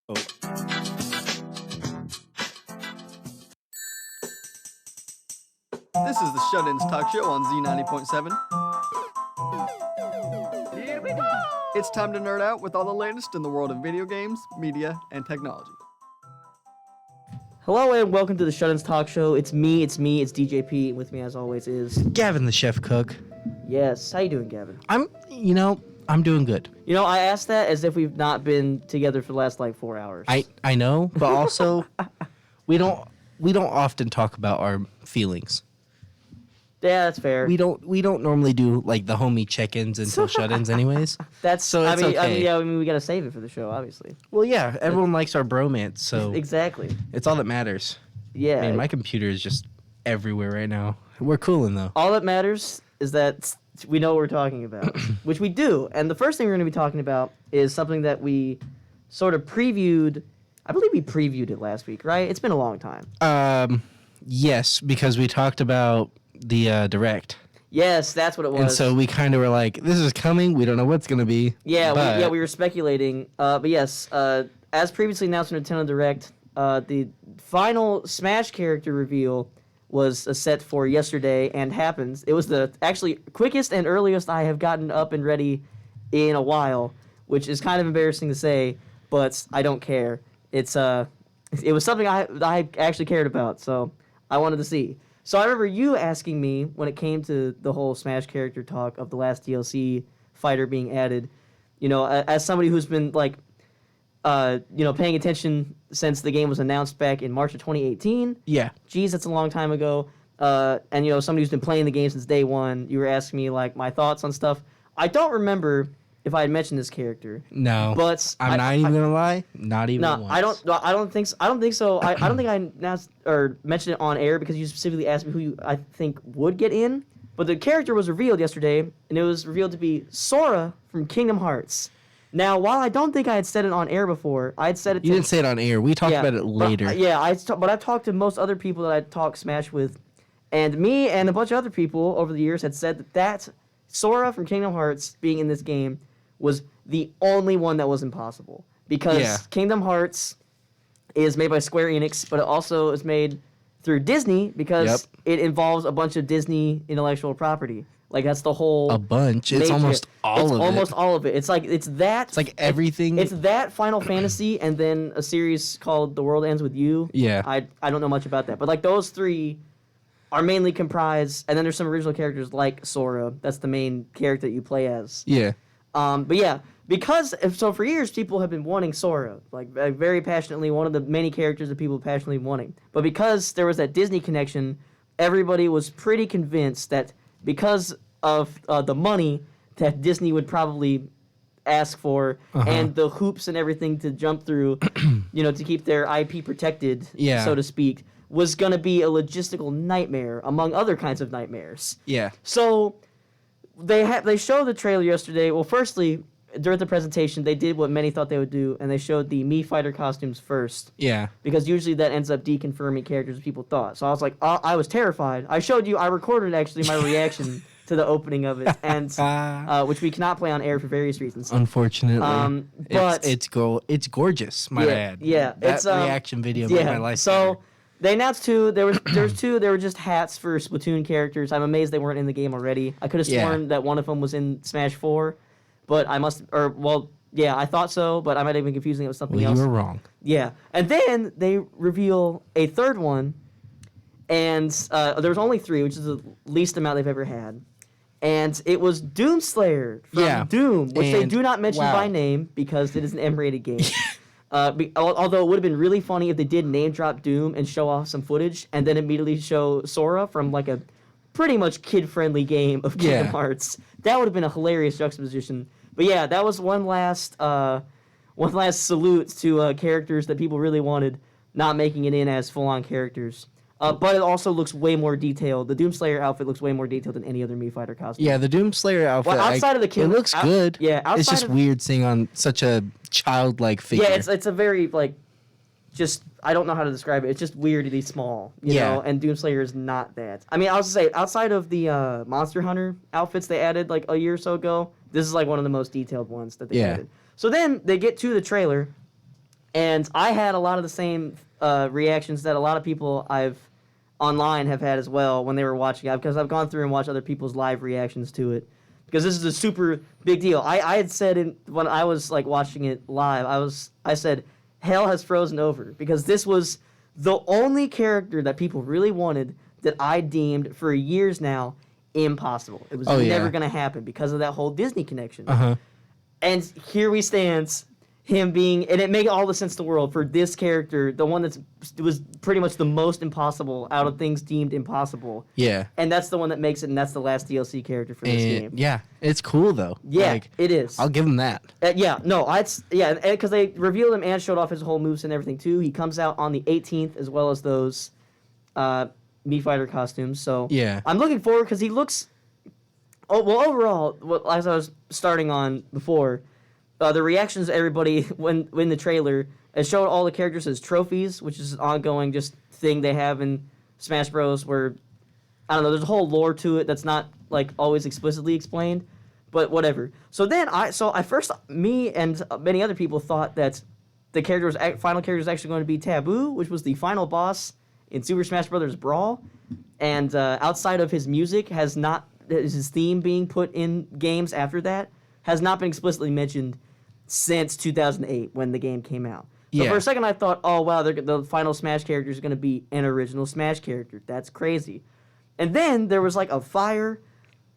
Oh. This is the Shut-Ins Talk Show on Z90.7. Here we go! It's time to nerd out with all the latest in the world of video games, media, and technology. Hello and welcome to the Shut-Ins Talk Show. It's me, it's DJP, and with me as always is... Gavin the chef cook. Yes, how you doing, Gavin? I'm doing good. You know, I asked that as if we've not been together for the last, 4 hours. I know, but also, we don't often talk about our feelings. Yeah, that's fair. We don't normally do, the homie check-ins until shut-ins anyways. That's so it's okay. I mean, we gotta save it for the show, obviously. Well, yeah, everyone likes our bromance, so... Exactly. It's all that matters. Yeah. Man, my computer is just everywhere right now. We're cooling, though. All that matters is that we know what we're talking about, which we do. And the first thing we're going to be talking about is something that we sort of previewed. I believe we previewed it last week, right? It's been a long time. Yes, because we talked about the Direct. Yes, that's what it was. And so we kind of were like, this is coming. We don't know what's going to be. Yeah, we were speculating. But yes, as previously announced in Nintendo Direct, the final Smash character reveal was set for yesterday and happens. It was the actually quickest and earliest I have gotten up and ready in a while, which is kind of embarrassing to say, but I don't care. It was something I actually cared about, so I wanted to see. So I remember you asking me when it came to the whole Smash character talk of the last DLC fighter being added, as somebody who's been paying attention since the game was announced back in March of 2018. Yeah. Geez, that's a long time ago. And somebody who's been playing the game since day one. You were asking me my thoughts on stuff. I don't remember if I had mentioned this character. No. But I'm not even gonna lie. Not even once. I don't think so. I don't think so. I don't think I announced or mentioned it on air because you specifically asked me who I think would get in. But the character was revealed yesterday, and it was revealed to be Sora from Kingdom Hearts. Now, while I don't think I had said it on air before, I had said it. You didn't say it on air. We talked about it later. But I've talked to most other people that I talk Smash with, and me and a bunch of other people over the years had said that Sora from Kingdom Hearts being in this game was the only one that was impossible. Because Kingdom Hearts is made by Square Enix, but it also is made through Disney because it involves a bunch of Disney intellectual property. That's the whole... A bunch. It's almost all of it. It's almost all of it. It's that... It's everything... It's that Final Fantasy and then a series called The World Ends With You. Yeah. I don't know much about that. But those three are mainly comprised... And then there's some original characters like Sora. That's the main character that you play as. Yeah. But yeah, because... So for years, people have been wanting Sora. Very passionately. One of the many characters that people passionately wanting. But because there was that Disney connection, everybody was pretty convinced that... Because of the money that Disney would probably ask for and the hoops and everything to jump through, to keep their IP protected, so to speak, was going to be a logistical nightmare, among other kinds of nightmares. Yeah. So they showed the trailer yesterday. Well, firstly, during the presentation, they did what many thought they would do, and they showed the Mii Fighter costumes first. Yeah. Because usually that ends up deconfirming characters people thought. So I was I was terrified. I recorded actually my reaction to the opening of it, and which we cannot play on air for various reasons. Unfortunately. But it's gorgeous, might I add. Yeah. That reaction video made my life so better. they announced two. There was two. They were just hats for Splatoon characters. I'm amazed they weren't in the game already. I could have sworn that one of them was in Smash 4. But I I thought so, but I might have been confusing it with something else. You were wrong. Yeah. And then they reveal a third one, and there was only 3, which is the least amount they've ever had. And it was Doomslayer from Doom, which they do not mention by name because it is an M-rated game. Although it would have been really funny if they did name drop Doom and show off some footage, and then immediately show Sora from a pretty much kid-friendly game of Kingdom Hearts. That would have been a hilarious juxtaposition. But yeah, that was one last salute to characters that people really wanted, not making it in as full-on characters. But it also looks way more detailed. The Doomslayer outfit looks way more detailed than any other Mii Fighter costume. Yeah, the Doomslayer outfit. Well, outside of the it looks good. Yeah, it's just weird seeing on such a childlike figure. Yeah, it's a very just I don't know how to describe it. It's just weirdly small, you know. And Doomslayer is not that. I mean, I was gonna say outside of the Monster Hunter outfits they added a year or so ago, this is one of the most detailed ones that they added. So then they get to the trailer, And I had a lot of the same reactions that a lot of people online have had as well when they were watching it, because I've gone through and watched other people's live reactions to it. Because this is a super big deal. I had said when I was like watching it live, I said, hell has frozen over, because this was the only character that people really wanted that I deemed for years now impossible. It was never going to happen because of that whole Disney connection. And here we stand, him being, and it made all the sense in the world for this character, the one was pretty much the most impossible out of things deemed impossible. Yeah. And that's the one that makes it, and that's the last DLC character for this game. Yeah, it's cool though. Yeah, like, it is. I'll give him that. Because they revealed him and showed off his whole moves and everything too. He comes out on the 18th as well as those Mii Fighter costumes. So yeah, I'm looking forward because he looks. Oh well, overall, as I was starting on before. The reactions to everybody when the trailer, it showed all the characters as trophies, which is an ongoing just thing they have in Smash Bros. Where, I don't know, there's a whole lore to it that's not like always explicitly explained, but whatever. So then me and many other people thought that the final character was actually going to be Taboo, which was the final boss in Super Smash Bros. Brawl, and outside of his music, his theme being put in games after that has not been explicitly mentioned since 2008 when the game came out. So for a second I thought, oh wow, the final Smash character is going to be an original Smash character. That's crazy. And then there was like a fire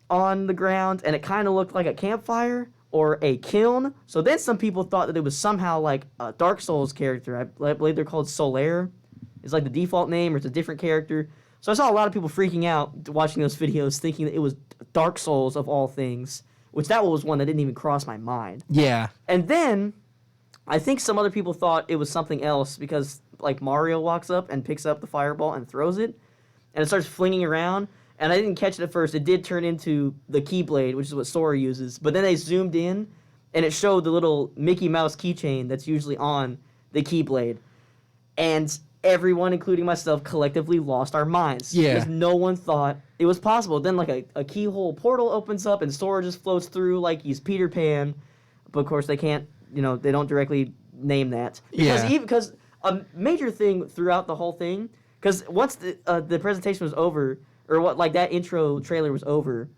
on the ground, and it kind of looked like a campfire or a kiln. So then some people thought that it was somehow like a Dark Souls character. I believe they're called Solaire. It's like the default name, or it's a different character. So I saw a lot of people freaking out watching those videos, thinking that it was Dark Souls of all things. Which that was one that didn't even cross my mind. Yeah. And then, I think some other people thought it was something else because, like, Mario walks up and picks up the fireball and throws it, and it starts flinging around. And I didn't catch it at first. It did turn into the Keyblade, which is what Sora uses. But then they zoomed in, and it showed the little Mickey Mouse keychain that's usually on the Keyblade. And everyone, including myself, collectively lost our minds. Yeah. Because no one thought it was possible. Then, like, a keyhole portal opens up, and Sora just floats through like he's Peter Pan. But, of course, they can't, they don't directly name that. Because a major thing throughout the whole thing, because once the presentation was over, or that intro trailer was over,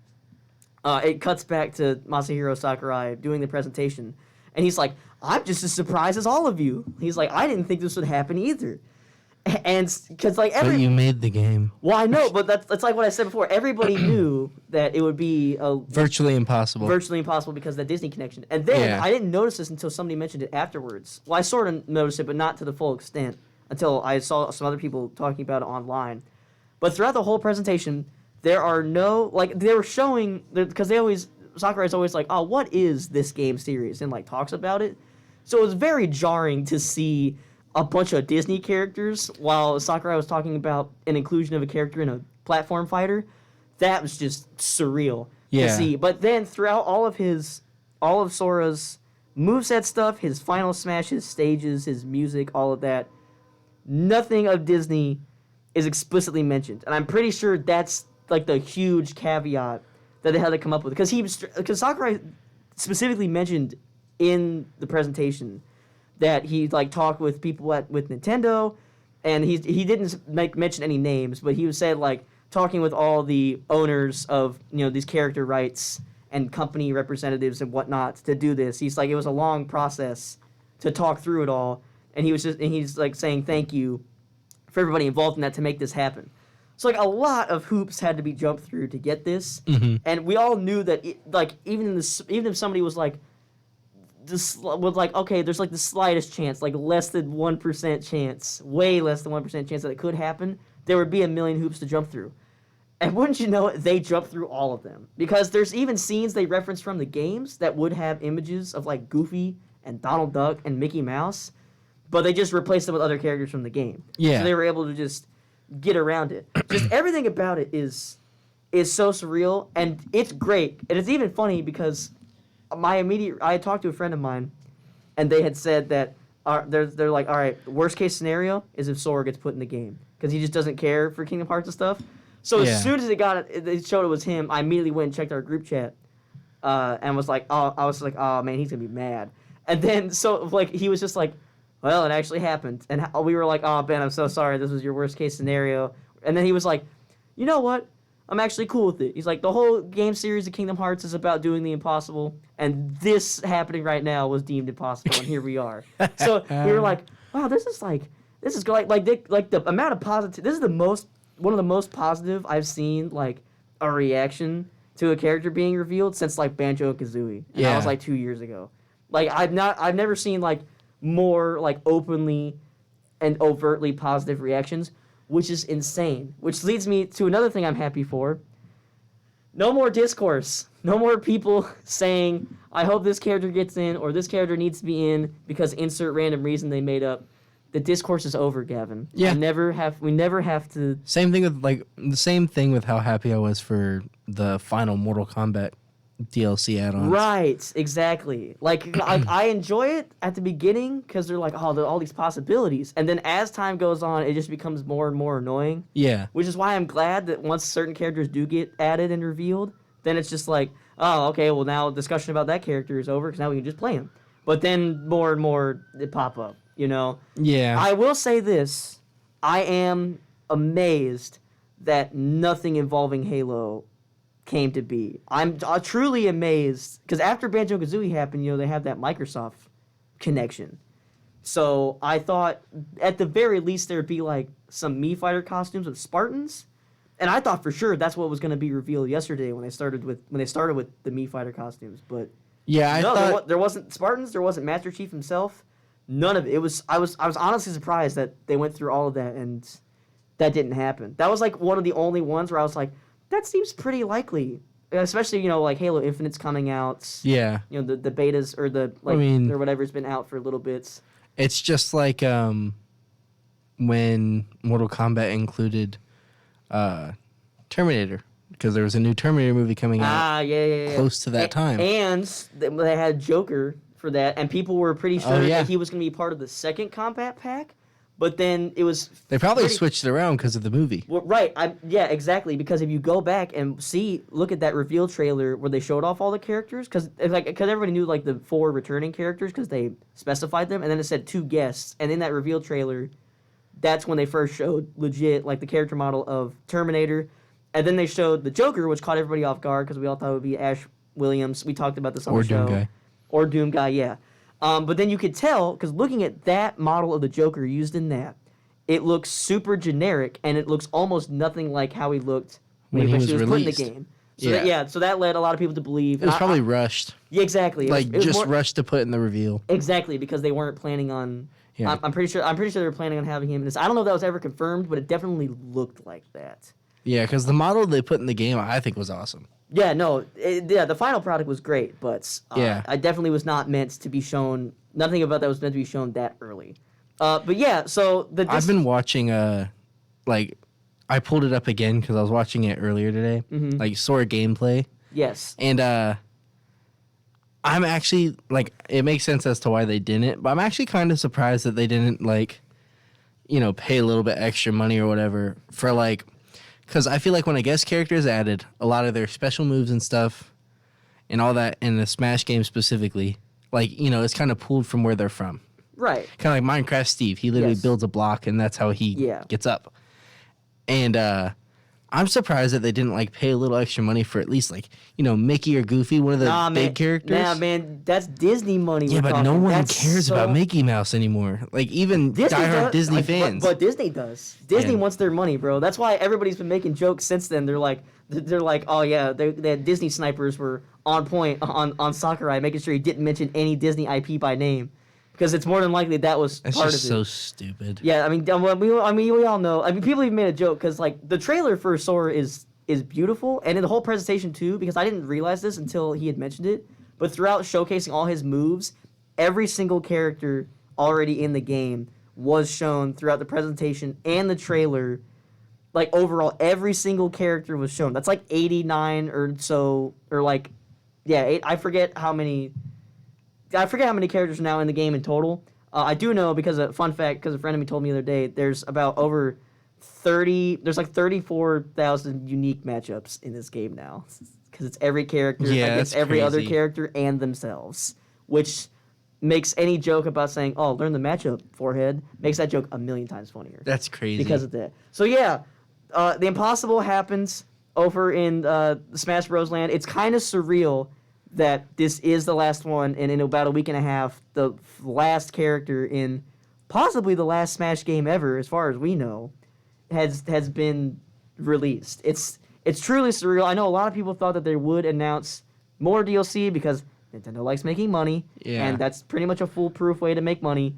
it cuts back to Masahiro Sakurai doing the presentation. And he's like, I'm just as surprised as all of you. He's like, I didn't think this would happen either. And because but you made the game. Well, I know, but that's like what I said before. Everybody knew that it would be virtually impossible because of the Disney connection. And then I didn't notice this until somebody mentioned it afterwards. Well, I sort of noticed it, but not to the full extent until I saw some other people talking about it online. But throughout the whole presentation, there are no they were showing because Sakurai's always like, oh, what is this game series, and talks about it. So it was very jarring to see a bunch of Disney characters while Sakurai was talking about an inclusion of a character in a platform fighter. That was just surreal to see. But then throughout all of Sora's moveset stuff, his final smash, his stages, his music, all of that, nothing of Disney is explicitly mentioned. And I'm pretty sure that's the huge caveat that they had to come up with. Because Sakurai specifically mentioned in the presentation that he talked with people with Nintendo, and he didn't mention any names, but he was said talking with all the owners of these character rights and company representatives and whatnot to do this. He's it was a long process to talk through it all, and he's saying thank you for everybody involved in that to make this happen. So a lot of hoops had to be jumped through to get this, and we all knew that even if somebody was okay, there's the slightest chance, less than 1% chance, way less than 1% chance that it could happen, there would be a million hoops to jump through. And wouldn't you know it, they jumped through all of them. Because there's even scenes they reference from the games that would have images of Goofy and Donald Duck and Mickey Mouse, but they just replaced them with other characters from the game. Yeah. So they were able to just get around it. Just everything about it is so surreal, and it's great. And it's even funny because I had talked to a friend of mine, and they had said that they're like, all right, worst case scenario is if Sora gets put in the game because he just doesn't care for Kingdom Hearts and stuff. So as soon as they showed it was him, I immediately went and checked our group chat, and was like, oh man, he's gonna be mad. And then he was just like, well, it actually happened. And we were like, oh, Ben, I'm so sorry. This was your worst case scenario. And then he was like, you know what? I'm actually cool with it. He's like, the whole game series of Kingdom Hearts is about doing the impossible, and this happening right now was deemed impossible, and here we are. So we were like, wow, this is like the amount of positive. This is one of the most positive I've seen, like, a reaction to a character being revealed since, like, Banjo-Kazooie. And that was like 2 years ago. Like, I've never seen, like, more, like, openly and overtly positive reactions, which is insane. Which leads me to another thing I'm happy for. No more discourse. No more people saying, I hope this character gets in, or this character needs to be in because insert random reason they made up. The discourse is over, Gavin. Yeah. We never have to. Same thing with how happy I was for the final Mortal Kombat DLC add-ons. Right, exactly. Like, I enjoy it at the beginning because they're like, oh, there are all these possibilities. And then as time goes on, it just becomes more and more annoying. Yeah. Which is why I'm glad that once certain characters do get added and revealed, then it's just like, oh, okay, well, now discussion about that character is over because now we can just play him. But then more and more they pop up, you know? Yeah. I will say this. I am amazed that nothing involving Halo came to be. I'm truly amazed because after Banjo-Kazooie happened, you know, they have that Microsoft connection. So I thought at the very least there'd be like some Mii Fighter costumes with Spartans, and I thought for sure that's what was going to be revealed yesterday when they started with the Mii Fighter costumes. But yeah, I thought there wasn't Spartans, there wasn't Master Chief himself, none of it. It was I was honestly surprised that they went through all of that and that didn't happen. That was like one of the only ones where I was like, that seems pretty likely, especially, you know, like Halo Infinite's coming out. Yeah. You know, the betas or the, like, or whatever's been out for little bits. It's just like when Mortal Kombat included Terminator, because there was a new Terminator movie coming out Yeah. close to that time. And they had Joker for that, and people were pretty sure that he was going to be part of the second combat pack. But then it was... They probably switched it around because of the movie. Well, right. Yeah, exactly. Because if you go back and look at that reveal trailer where they showed off all the characters, because everybody knew like the 4 returning characters because they specified them, and then it said 2 guests. And in that reveal trailer, that's when they first showed legit like the character model of Terminator. And then they showed the Joker, which caught everybody off guard because we all thought it would be Ash Williams. We talked about this on the show. Doom Guy. Or Doom Guy, yeah. But then you could tell, because looking at that model of the Joker used in that, it looks super generic, and it looks almost nothing like how he looked when he was put in the game. So so that led a lot of people to believe... It was probably rushed. Yeah, exactly. It was just rushed to put in the reveal. Exactly, because they weren't planning on... Yeah. I'm pretty sure they were planning on having him in this. I don't know if that was ever confirmed, but it definitely looked like that. Yeah, because the model they put in the game, I think, was awesome. Yeah, no, the final product was great, but I definitely was not meant to be shown. Nothing about that was meant to be shown that early. But yeah, so I've been watching I pulled it up again because I was watching it earlier today, like Sora gameplay. Yes. And I'm actually it makes sense as to why they didn't, but I'm actually kind of surprised that they didn't pay a little bit extra money or whatever for because I feel like when a guest character is added, a lot of their special moves and stuff and all that in the Smash game specifically, it's kind of pulled from where they're from. Right. Kind of like Minecraft Steve. He literally builds a block, and that's how he gets up. And I'm surprised that they didn't pay a little extra money for at least Mickey or Goofy, one of the big characters. Nah, man, that's Disney money. Yeah, but no one cares about Mickey Mouse anymore. Even diehard Disney fans. But Disney does. Disney wants their money, bro. That's why everybody's been making jokes since then. They're like, oh yeah, the Disney snipers were on point on Sakurai, making sure he didn't mention any Disney IP by name. Because it's more than likely that was part of it. That's just so stupid. Yeah, we all know. People even made a joke because the trailer for Sora is beautiful, and in the whole presentation too. Because I didn't realize this until he had mentioned it. But throughout showcasing all his moves, every single character already in the game was shown throughout the presentation and the trailer. Overall, every single character was shown. That's 89 or so, or I forget how many. I forget how many characters are now in the game in total. I do know because a friend of me told me the other day, there's about over 34,000 unique matchups in this game now. Because it's every character against every other character and themselves. Which makes any joke about saying, "Oh, learn the matchup, forehead," makes that joke a million times funnier. That's crazy. Because of that. So yeah, the impossible happens over in the Smash Bros. Land. It's kind of surreal that this is the last one, and in about a week and a half, the last character in possibly the last Smash game ever, as far as we know, has been released. It's truly surreal. I know a lot of people thought that they would announce more DLC because Nintendo likes making money, and that's pretty much a foolproof way to make money.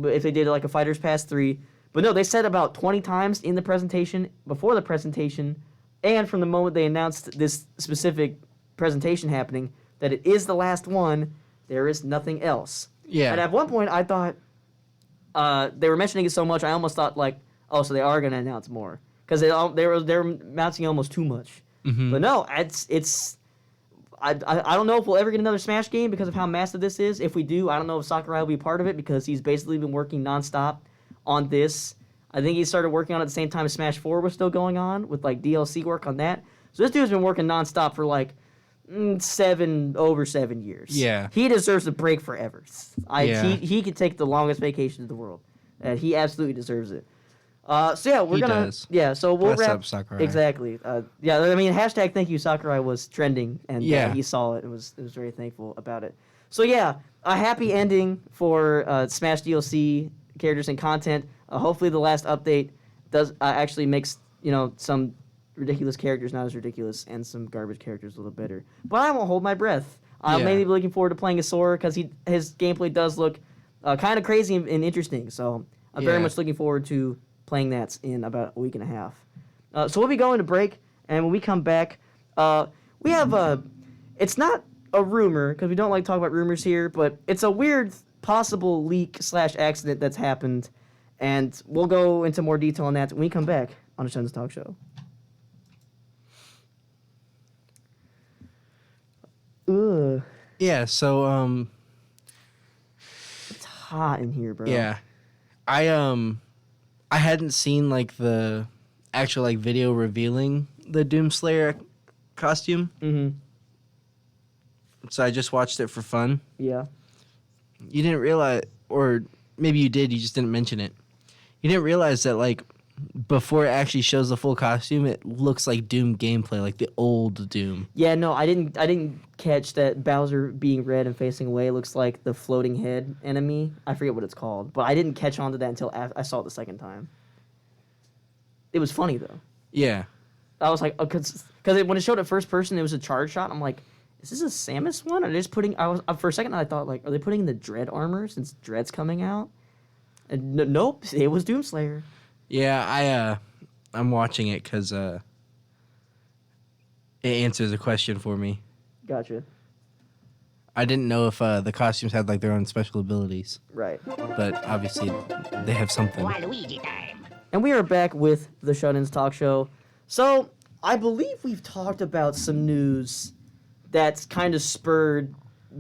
If they did like a Fighters Pass 3, but no, they said about 20 times in the presentation, before the presentation, and from the moment they announced this specific presentation happening, that it is the last one. There is nothing else. Yeah. And at one point, I thought they were mentioning it so much, I almost thought like, oh, so they are going to announce more because they're announcing almost too much. Mm-hmm. But no, it's. I don't know if we'll ever get another Smash game because of how massive this is. If we do, I don't know if Sakurai will be part of it because he's basically been working nonstop on this. I think he started working on it at the same time Smash 4 was still going on with like DLC work on that. So this dude's been working nonstop for like over 7 years. Yeah. He deserves a break forever. Yeah. He could take the longest vacation in the world. He absolutely deserves it. So yeah, we're gonna does. yeah. So we'll Bless wrap up, Sakurai. exactly. Yeah, I mean hashtag thank you Sakurai was trending and Yeah. he saw it and was very thankful about it. So yeah, a happy ending for Smash DLC characters and content. Hopefully the last update does actually makes some ridiculous characters not as ridiculous and some garbage characters a little better. But I won't hold my breath. I'm mainly looking forward to playing as Sora because his gameplay does look kind of crazy and interesting. So I'm very much looking forward to playing that in about a week and a half. So we'll be going to break, and when we come back, we have it's not a rumor because we don't like to talk about rumors here, but it's a weird possible leak/accident that's happened, and we'll go into more detail on that when we come back on the Shun's Talk Show. Ugh. Yeah, so It's hot in here, bro. yeah. I hadn't seen like the actual like video revealing the Doomslayer costume. Mm-hmm. So I just watched it for fun. Yeah. You didn't realize, or maybe you did, you just didn't mention it. You didn't realize that like before it actually shows the full costume, it looks like Doom gameplay, like the old Doom. Yeah, no, I didn't catch that Bowser being red and facing away looks like the floating head enemy. I forget what it's called, but I didn't catch on to that until I saw it the second time. It was funny though. Yeah. I was like, because when it showed at first person, it was a charge shot. I'm like, is this a Samus one? Are they just putting? For a second I thought like, are they putting in the Dread armor since Dread's coming out? And nope, it was Doomslayer. Yeah, I'm watching it because it answers a question for me. Gotcha. I didn't know if the costumes had like their own special abilities, Right. but obviously they have something. And we are back with the Shut-Ins Talk Show. So, I believe we've talked about some news that's kind of spurred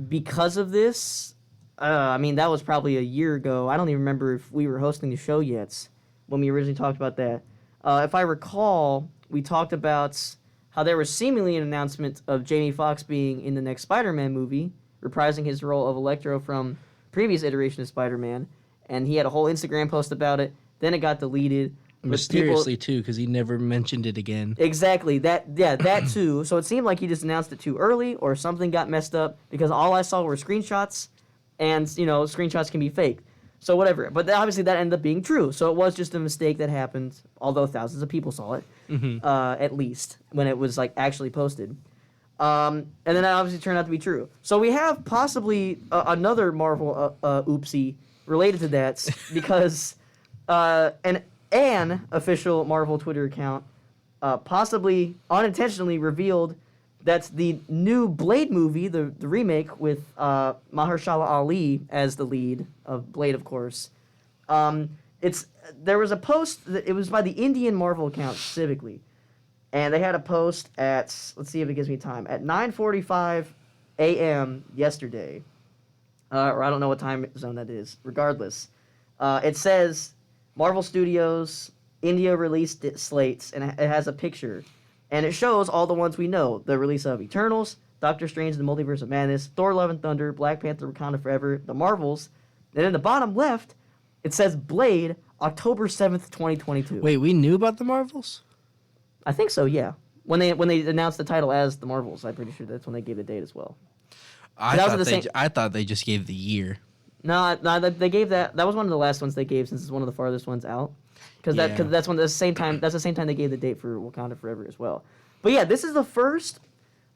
because of this. I mean, that was probably a year ago. I don't even remember if we were hosting the show yet when we originally talked about that. If I recall, we talked about how there was seemingly an announcement of Jamie Foxx being in the next Spider-Man movie, reprising his role of Electro from previous iteration of Spider-Man, and he had a whole Instagram post about it. Then it got deleted. Mysteriously too, because he never mentioned it again. Exactly. That too. So it seemed like he just announced it too early, or something got messed up, because all I saw were screenshots, and screenshots can be fake. So whatever. But obviously that ended up being true. So it was just a mistake that happened, although thousands of people saw it, at least, when it was like actually posted. And then that obviously turned out to be true. So we have possibly another Marvel oopsie related to that, because an official Marvel Twitter account possibly unintentionally revealed that the new Blade movie, the remake with Mahershala Ali as the lead of Blade, of course. There was a post it was by the Indian Marvel account specifically, and they had a post at, let's see if it gives me time, at 9:45 a.m. yesterday, or I don't know what time zone that is. Regardless, it says Marvel Studios India released slates, and it has a picture. And it shows all the ones we know. The release of Eternals, Doctor Strange and the Multiverse of Madness, Thor: Love and Thunder, Black Panther: Wakanda Forever, The Marvels. Then in the bottom left, it says Blade, October 7th, 2022. Wait, we knew about the Marvels? I think so, yeah. When they announced the title as The Marvels, I'm pretty sure that's when they gave the date as well. I thought they just gave the year. No, they gave that. That was one of the last ones they gave since it's one of the farthest ones out. Because that's the same time they gave the date for Wakanda Forever as well. But yeah, this is the first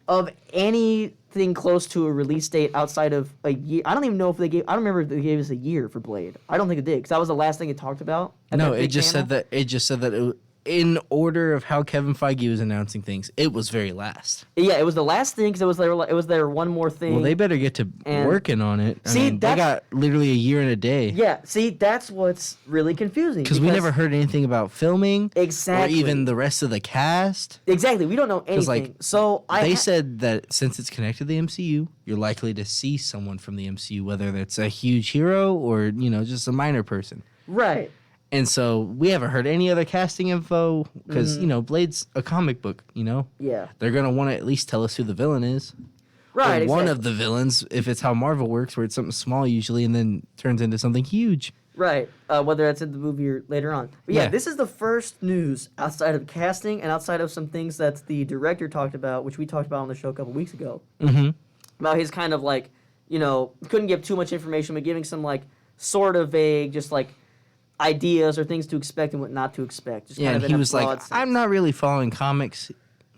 of anything close to a release date outside of a year. I don't even know if they gave. I don't remember if they gave us a year for Blade. I don't think it did because that was the last thing it talked about. No, it just said that. It just said that in order of how Kevin Feige was announcing things, it was very last. Yeah, it was the last thing because it was their one more thing. Well, they better get to working on it. I mean, they got literally a year and a day. Yeah, see, that's what's really confusing. Because we never heard anything about filming. Exactly. Or even the rest of the cast. Exactly, we don't know anything. They said that since it's connected to the MCU, you're likely to see someone from the MCU, whether that's a huge hero or, just a minor person. Right. And so we haven't heard any other casting info because, Blade's a comic book, Yeah. They're going to want to at least tell us who the villain is. Right, Or one of the villains, if it's how Marvel works, where it's something small usually and then turns into something huge. Right, whether that's in the movie or later on. But yeah, Yeah. this is the first news outside of casting and outside of some things that the director talked about, which we talked about on the show a couple weeks ago. Mm-hmm. About his kind of couldn't give too much information, but giving some sort of vague, just ideas or things to expect and what not to expect. Just kind and of he in a was broad like, sense. I'm not really following comics.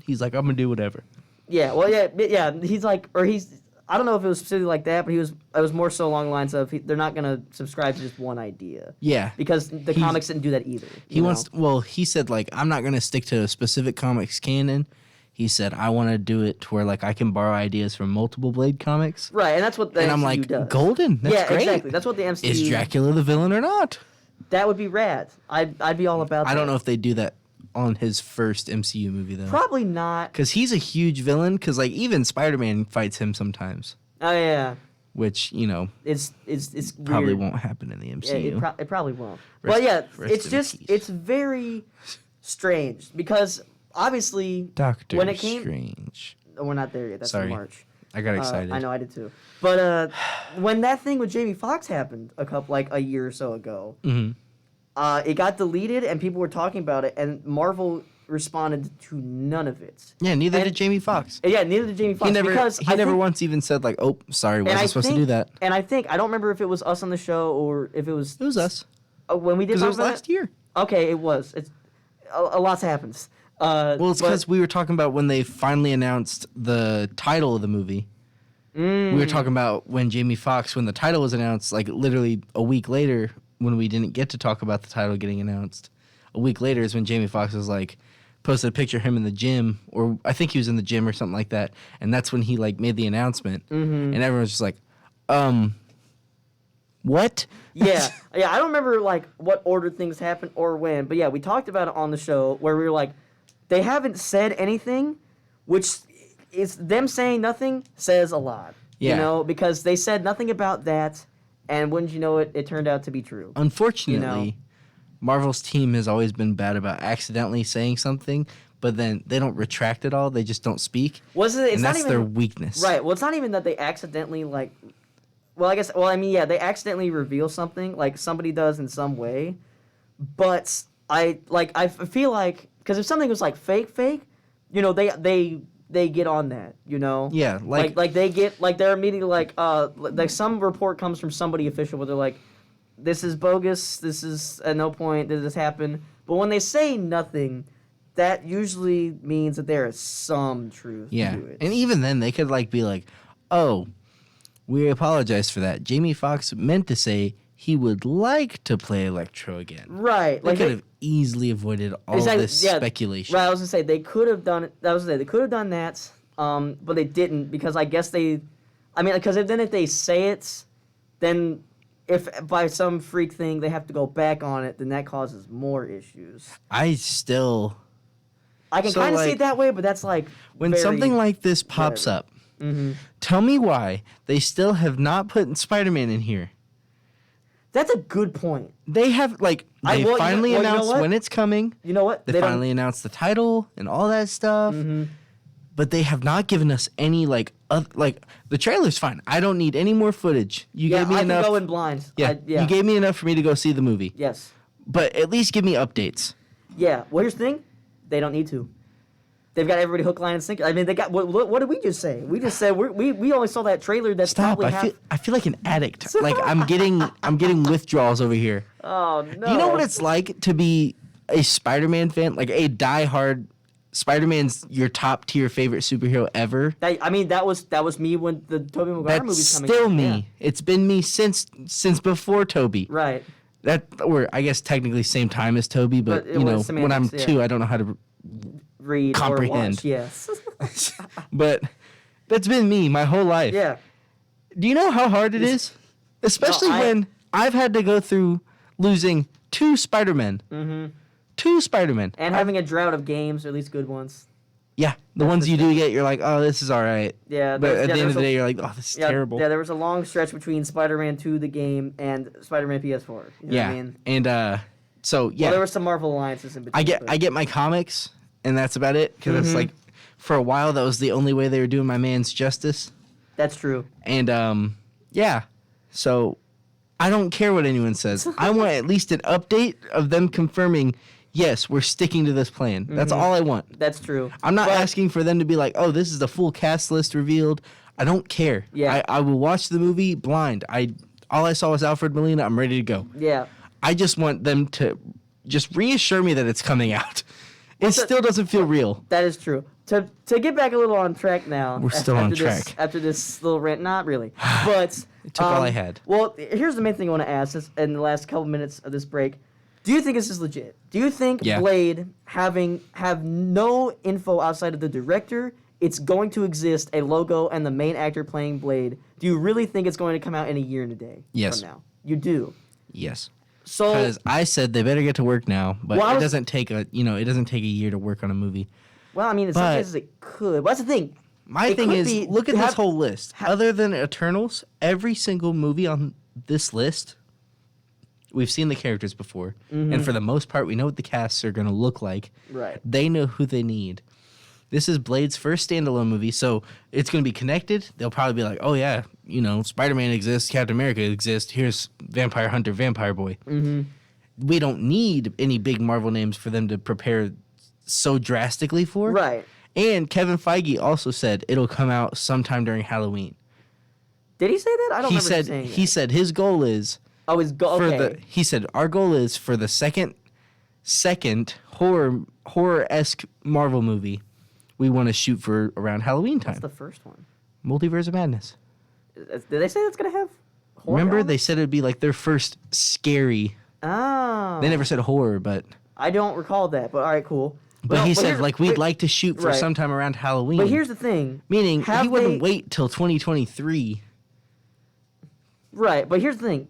He's like, I'm going to do whatever. Yeah, well, yeah. He's like, or he's. I don't know if it was specifically like that, but it was more so along the lines of they're not gonna subscribe to just one idea. Yeah, because the comics didn't do that either. He said I'm not gonna stick to a specific comics canon. He said I want to do it to where I can borrow ideas from multiple Blade comics. Right, and that's what the MCU does. Golden. That's great. Exactly. That's what the MCU. Is Dracula the villain or not? That would be rad. I'd be all about that. I don't know if they do that on his first MCU movie though. Probably not. Because he's a huge villain. Because even Spider-Man fights him sometimes. Oh yeah. Which it's probably weird. won't happen in the MCU. Yeah, it probably won't. It's very strange because obviously Doctor when it came, Strange. we're not there yet. That's in March. I got excited. I know I did too. But when that thing with Jamie Foxx happened a year or so ago, it got deleted and people were talking about it, and Marvel responded to none of it. Yeah, neither did Jamie Foxx. Yeah, neither did Jamie Foxx. He never once even said oh, sorry, wasn't supposed to do that. And I don't remember if it was us on the show or if it was. It was us. When we did. Because it was last year. Okay, it was. It's a lot happens. Well, it's because we were talking about when they finally announced the title of the movie. We were talking about when Jamie Foxx, when the title was announced, literally a week later, when we didn't get to talk about the title getting announced. A week later is when Jamie Foxx was posted a picture of him in the gym, or I think he was in the gym or something like that, and that's when he made the announcement, and everyone was just like, what? Yeah, I don't remember what order things happened or when, but yeah, we talked about it on the show where we were like, they haven't said anything, which is them saying nothing says a lot, because they said nothing about that, and wouldn't you know it, it turned out to be true. Unfortunately, Marvel's team has always been bad about accidentally saying something, but then they don't retract it all. They just don't speak. That's their weakness. Right. Well, it's not even that they accidentally they accidentally reveal something somebody does in some way, but I feel because if something was fake, they get on that, Yeah, they get they're immediately some report comes from somebody official where they're like, this is bogus, this is at no point did this happen. But when they say nothing, that usually means that there is some truth to it. And even then they could be like, oh, we apologize for that. Jamie Foxx meant to say he would like to play Electro again. Right. They could have easily avoided all this speculation. Right, I was going to say, they could have done it. They could have done that, but they didn't because I guess because if they say it, then if by some freak thing they have to go back on it, then that causes more issues. I can kind of see it that way, but that's when something like this pops up, tell me why they still have not put Spider-Man in here. That's a good point. They have finally announced when it's coming. You know what? They finally announced the title and all that stuff. but they have not given us any like the trailer's fine. I don't need any more footage. You gave me enough. I can go in blind. Yeah, you gave me enough for me to go see the movie. Yes. But at least give me updates. Yeah. Well, here's the thing. They don't need to. They've got everybody hook, line, and sinker. I mean, they got what did we just say? We just said we only saw that trailer. That's Stop! probably I feel like an addict. Like I'm getting withdrawals over here. Oh no! You know what it's like to be a Spider-Man fan, like a diehard. Spider-Man's your top tier favorite superhero ever. That was me when the Tobey Maguire movie's coming. That's still out. me. Yeah. It's been me since before Tobey. Right. Or I guess technically same time as Tobey, but you know when I'm 2, I don't know how to read comprehend. Or watch. Yes. But that's been me my whole life. Yeah. Do you know how hard it is? Especially when I've had to go through losing 2 Spider-Men. Mm-hmm. 2 Spider-Men. And having a drought of games, or at least good ones. Yeah, the ones you do get, you're like, oh, this is all right. Yeah. But at the end of the day, you're like, oh, this is terrible. Yeah, there was a long stretch between Spider-Man 2, the game, and Spider-Man PS4. You know what I mean? And so, yeah. Well, there were some Marvel alliances in between. I get my comics, and that's about it. Because it's like, for a while, that was the only way they were doing my man's justice. That's true. And, yeah. So, I don't care what anyone says. I want at least an update of them confirming, yes, we're sticking to this plan. That's all I want. That's true. I'm not asking for them to be like, oh, this is the full cast list revealed. I don't care. Yeah. I will watch the movie blind. All I saw was Alfred Molina. I'm ready to go. Yeah. I just want them to just reassure me that it's coming out. It still doesn't feel real. That is true. To get back a little on track now. We're still on track. After this little rant, not really. But It took all I had. Well, here's the main thing I want to ask in the last couple minutes of this break. Do you think this is legit? Do you think Blade have no info outside of the director? It's going to exist, a logo, and the main actor playing Blade. Do you really think it's going to come out in a year and a day Yes. from now? You do. Yes. So Because I said they better get to work now, but it doesn't take a year to work on a movie. well, I mean, in some cases it could. Well, that's the thing. My thing is, look at this whole list. Other than Eternals, every single movie on this list, we've seen the characters before. And for the most part, we know what the casts are going to look like. Right. They know who they need. This is Blade's first standalone movie, so it's going to be connected. They'll probably be like, oh, yeah, Spider-Man exists, Captain America exists, here's Vampire Hunter, Vampire Boy. Mm-hmm. We don't need any big Marvel names for them to prepare so drastically for. Right. And Kevin Feige also said it'll come out sometime during Halloween. Did he say that? I don't remember him saying He that. said his goal is... Oh, his goal, okay. He said, our goal is for the second horror-esque Marvel movie, we want to shoot for around Halloween time. What's the first one? Multiverse of Madness. Did they say that's going to have horror? Remember, elements? they said it'd be like their first scary. Oh. They never said horror, but I don't recall that, but all right, cool. he said we'd like to shoot for sometime around Halloween. But here's the thing. Meaning he wouldn't wait till 2023. Right, but here's the thing.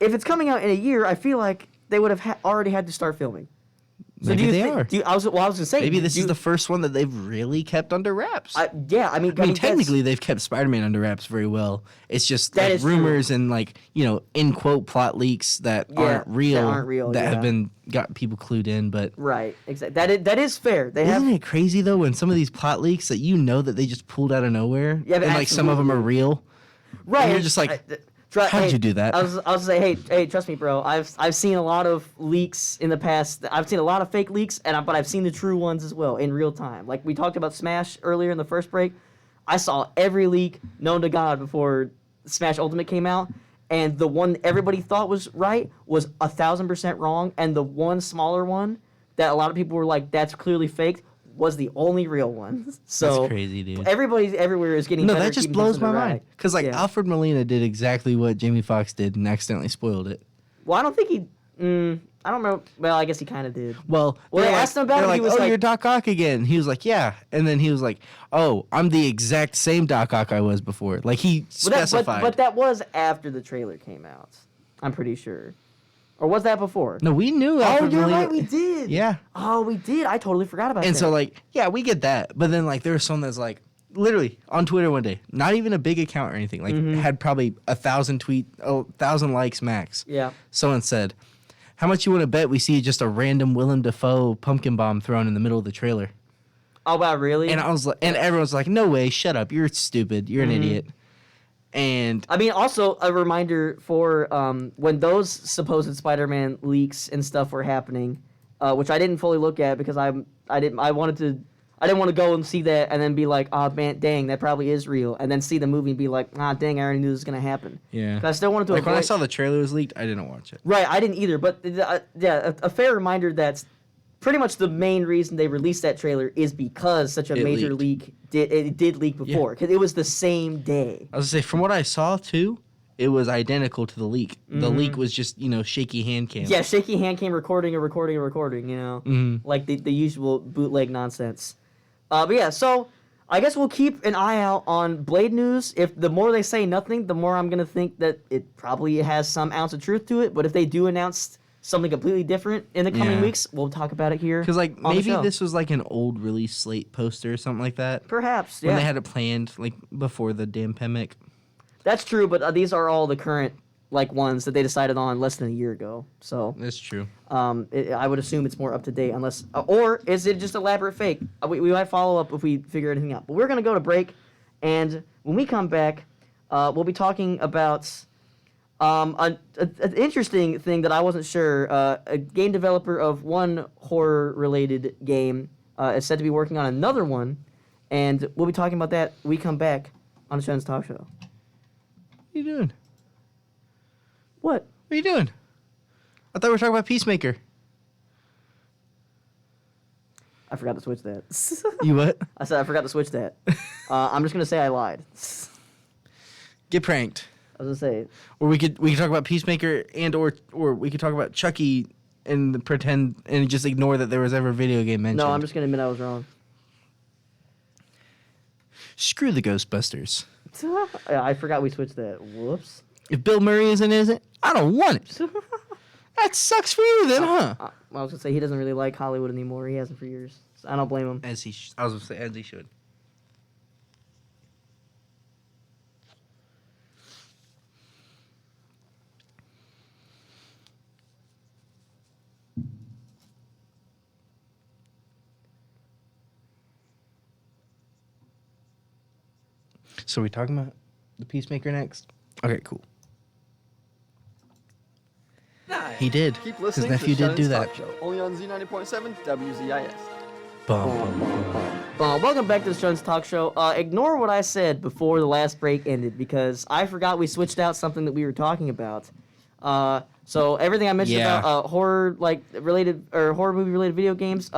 If it's coming out in a year, I feel like they would have already had to start filming. So Maybe they are. I was going to say. Maybe this is the first one that they've really kept under wraps. I mean, technically, they've kept Spider-Man under wraps very well. It's just That like is rumors and in quote plot leaks that aren't real. That have been got people clued in. But right, exactly. That is fair. Isn't it crazy though when some of these plot leaks that that they just pulled out of nowhere? Yeah, and like some of them are real. Right. And you're just like. How did you do that? I was say, hey, trust me, bro. I've seen a lot of leaks in the past. I've seen a lot of fake leaks, but I've seen the true ones as well in real time. Like we talked about Smash earlier in the first break. I saw every leak known to God before Smash Ultimate came out, and the one everybody thought was right was 1,000% wrong, and the one smaller one that a lot of people were like, that's clearly fake, was the only real one. So that's crazy, dude. Everybody everywhere is getting better. That just blows my mind. Because Yeah. Alfred Molina did exactly what Jamie Foxx did and accidentally spoiled it. Well, I don't think he. I don't know. Well, I guess he kind of did. Well, they asked him about it. Like, He was like, you're Doc Ock again. He was like, yeah. And then he was like, oh, I'm the exact same Doc Ock I was before. Like, he specified. But that was after the trailer came out. I'm pretty sure. Or was that before? No, we knew Alfred you're Molina. right. We did. Yeah. Oh, we did. I totally forgot about that. And so, we get that. But then, there was someone that's literally on Twitter one day, not even a big account or anything, had probably 1,000 likes max. Yeah. Someone said, how much you want to bet we see just a random Willem Dafoe pumpkin bomb thrown in the middle of the trailer? Oh wow, really? And I was like, and everyone's like, no way, shut up, you're stupid, you're an idiot. And I mean, also a reminder for when those supposed Spider-Man leaks and stuff were happening, which I didn't fully look at because I didn't want to go and see that and then be like, oh man, dang, that probably is real, and then see the movie and be like, ah, dang, I already knew this was gonna happen. yeah, 'Cause I still wanted to like when I avoid- saw the trailer was leaked, I didn't watch it. Right, I didn't either, but a fair reminder that's pretty much the main reason they released that trailer is because such a It major leaked. leak did leak before, because it was the same day. I was gonna say, from what I saw too, it was identical to the leak. The leak was just, shaky hand cam. Yeah, shaky hand cam recording, like the usual bootleg nonsense. But yeah, so I guess we'll keep an eye out on Blade news. If the more they say nothing, the more I'm gonna think that it probably has some ounce of truth to it. But if they do announce something completely different in the coming Yeah. weeks, we'll talk about it here. Because like on the maybe show. this was like an old release slate poster or something like that. Perhaps, When yeah. they had it planned like before the damn pandemic. That's true, but these are all the current ones that they decided on less than a year ago. So That's true. I would assume it's more up to date, unless or is it just elaborate fake? We might follow up if we figure anything out. But we're gonna go to break, and when we come back, we'll be talking about an interesting thing that I wasn't sure. A game developer of one horror-related game is said to be working on another one, and we'll be talking about that when we come back on the Shen's Talk Show. What are you doing? What? What are you doing? I thought we were talking about Peacemaker. I forgot to switch that. You what? I said I forgot to switch that. I'm just gonna say I lied. Get pranked. I was gonna say Or we could talk about Peacemaker and or we could talk about Chucky and pretend and just ignore that there was ever a video game mentioned. no. I'm just gonna admit I was wrong. Screw the Ghostbusters. I forgot we switched that. Whoops. If Bill Murray isn't in it, I don't want it. That sucks for you then, huh? I was gonna say he doesn't really like Hollywood anymore. He hasn't for years. So I don't blame him. I was gonna say as he should. So are we talking about the Peacemaker next? Okay, cool. He did. Keep His listening nephew to the did do Shannon's that. Talk Show, only on Z90.7 WZIS. Bum, bum, bum. Welcome back to the Shuns Talk Show. Ignore what I said before the last break ended because I forgot we switched out something that we were talking about. So everything I mentioned Yeah. about horror related or horror movie related video games,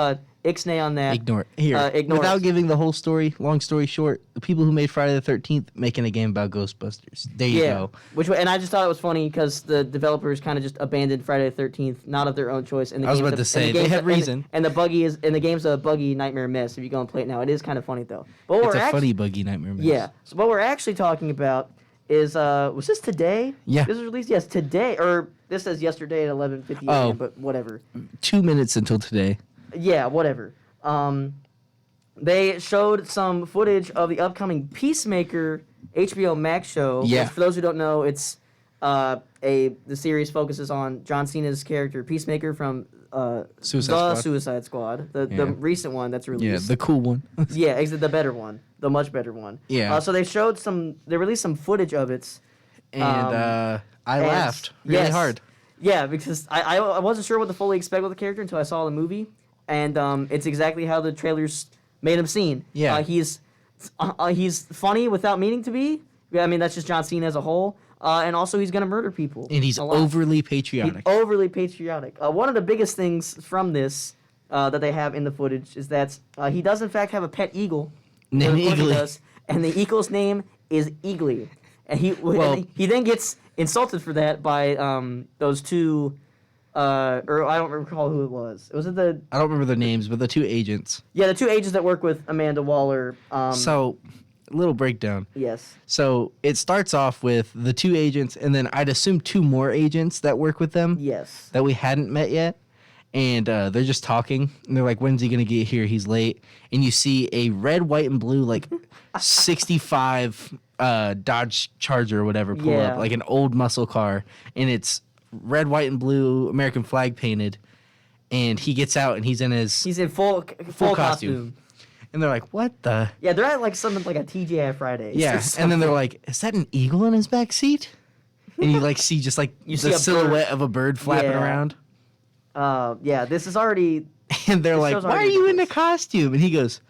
ixnay on that. Ignore it. Here, Ignore without it. giving the whole story, long story short, the people who made Friday the 13th making a game about Ghostbusters. There you go. And I just thought it was funny because the developers kind of just abandoned Friday the 13th, not of their own choice. And the I was game's about to say, and the they game's had reason. And the game's a buggy nightmare mess. If you go and play it now, it is kind of funny though. But what It's we're a actu- funny buggy nightmare mess. Yeah. So what we're actually talking about is was this today? Yeah. This was released today, or this says yesterday at 11:50 Oh. a.m. But whatever. 2 minutes until today. Yeah, whatever. They showed some footage of the upcoming Peacemaker HBO Max show. Yeah. Which, for those who don't know, it's the series focuses on John Cena's character Peacemaker from Suicide Squad. Squad, the Yeah. recent one that's Yeah, released. the cool one. Yeah, the better one, the much better one. Yeah. So they released some footage of it. And I and- laughed really yes. hard. Yeah, because I wasn't sure what to fully expect with the character until I saw the movie, and it's exactly how the trailers made him seem. Yeah. He's funny without meaning to be. I mean, that's just John Cena as a whole. And also, he's gonna murder people. And he's a lot. overly He's patriotic. overly patriotic. One of the biggest things from this that they have in the footage is that he does in fact have a pet eagle. Named Of course he Eagly. does, and the eagle's name is Eagly. And Well- he then gets insulted for that by those two, or I don't recall who it was. Was it the I don't remember their names, but the two agents. the two agents that work with Amanda Waller? So, little breakdown. Yes. So it starts off with the two agents, and then I'd assume two more agents that work with them Yes. that we hadn't met yet. And they're just talking, and they're like, "When's he gonna get here? He's late." And you see a red, white, and blue like 65 Dodge Charger or whatever pull Yeah. up, like an old muscle car, and it's red, white, and blue American flag painted. And he gets out, and he's in his He's in full costume. costume. And they're like, what the? Yeah, they're at like something like a TGI Fridays. Yeah, and then they're like, is that an eagle in his back seat? And you like see just like You the see a silhouette of a bird flapping Yeah. around. Yeah, this is already. And they're This like, show's why are already you in a ridiculous. costume? And he goes,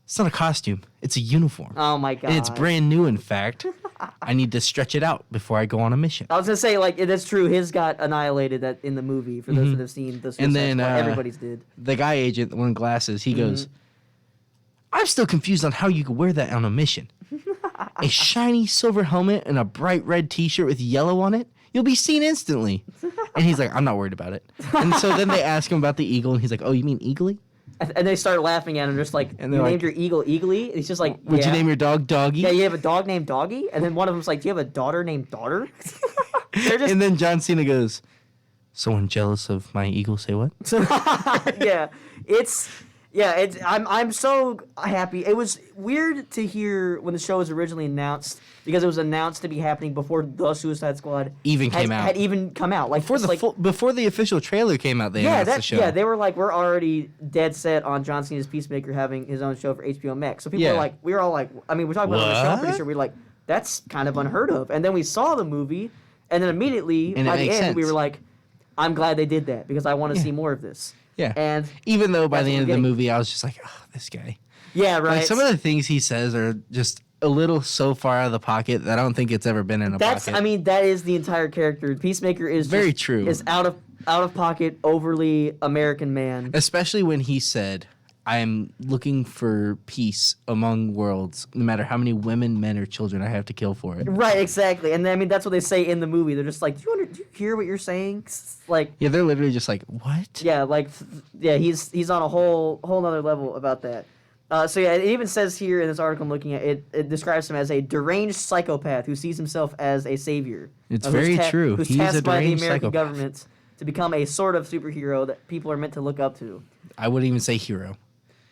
it's not a costume. It's a uniform. Oh my god. And it's brand new, in fact. I need to stretch it out before I go on a mission. I was gonna say like that's true. His got annihilated that in the movie for those that have seen the. And Suicide then Squad. Everybody's did. The guy agent, the one with glasses, he goes, I'm still confused on how you could wear that on a mission. A shiny silver helmet and a bright red t-shirt with yellow on it? You'll be seen instantly. And he's like, I'm not worried about it. And so then they ask him about the eagle, and he's like, oh, you mean eagly? And they start laughing at him, just like, And you they're named like, your eagle Eagly? And he's just like, Would you yeah. name your dog Doggy? Yeah, you have a dog named Doggy? And then one of them's like, do you have a daughter named Daughter? They're just, And then John Cena goes, someone jealous of my eagle say what? I'm so happy. It was weird to hear when the show was originally announced because it was announced to be happening before the Suicide Squad Even came out. had even come out. Like Before the official trailer came out, they announced the show. Yeah, they were like, we're already dead set on John Cena's Peacemaker having his own show for HBO Max. So people Yeah. were like, we were all like, I mean, we're talking about it on the show. I'm pretty What? sure we're like, that's kind of unheard of. And then we saw the movie, and then immediately And it by the makes end we sense. were like, I'm glad they did that because I want to Yeah. see more of this. Yeah. And even though by that's the what end of we're the getting. movie, I was just like, oh, this guy. yeah, right. Like some of the things he says are just a little so far out of the pocket that I don't think it's ever been in a pocket. I mean, that is the entire character. Peacemaker is Very just- true. Is out of pocket, overly American man. Especially when he said, I'm looking for peace among worlds, no matter how many women, men, or children I have to kill for it. Right, exactly. And I mean, that's what they say in the movie. They're just like, do you hear what you're saying? Like, Yeah, they're literally just like, what? yeah, like, yeah, he's on a whole nother level about that. So yeah, it even says here in this article I'm looking at, it describes him as a deranged psychopath who sees himself as a savior. It's who's very true. Who's He's tasked a by the deranged American psychopath. government to become a sort of superhero that people are meant to look up to. I wouldn't even say hero.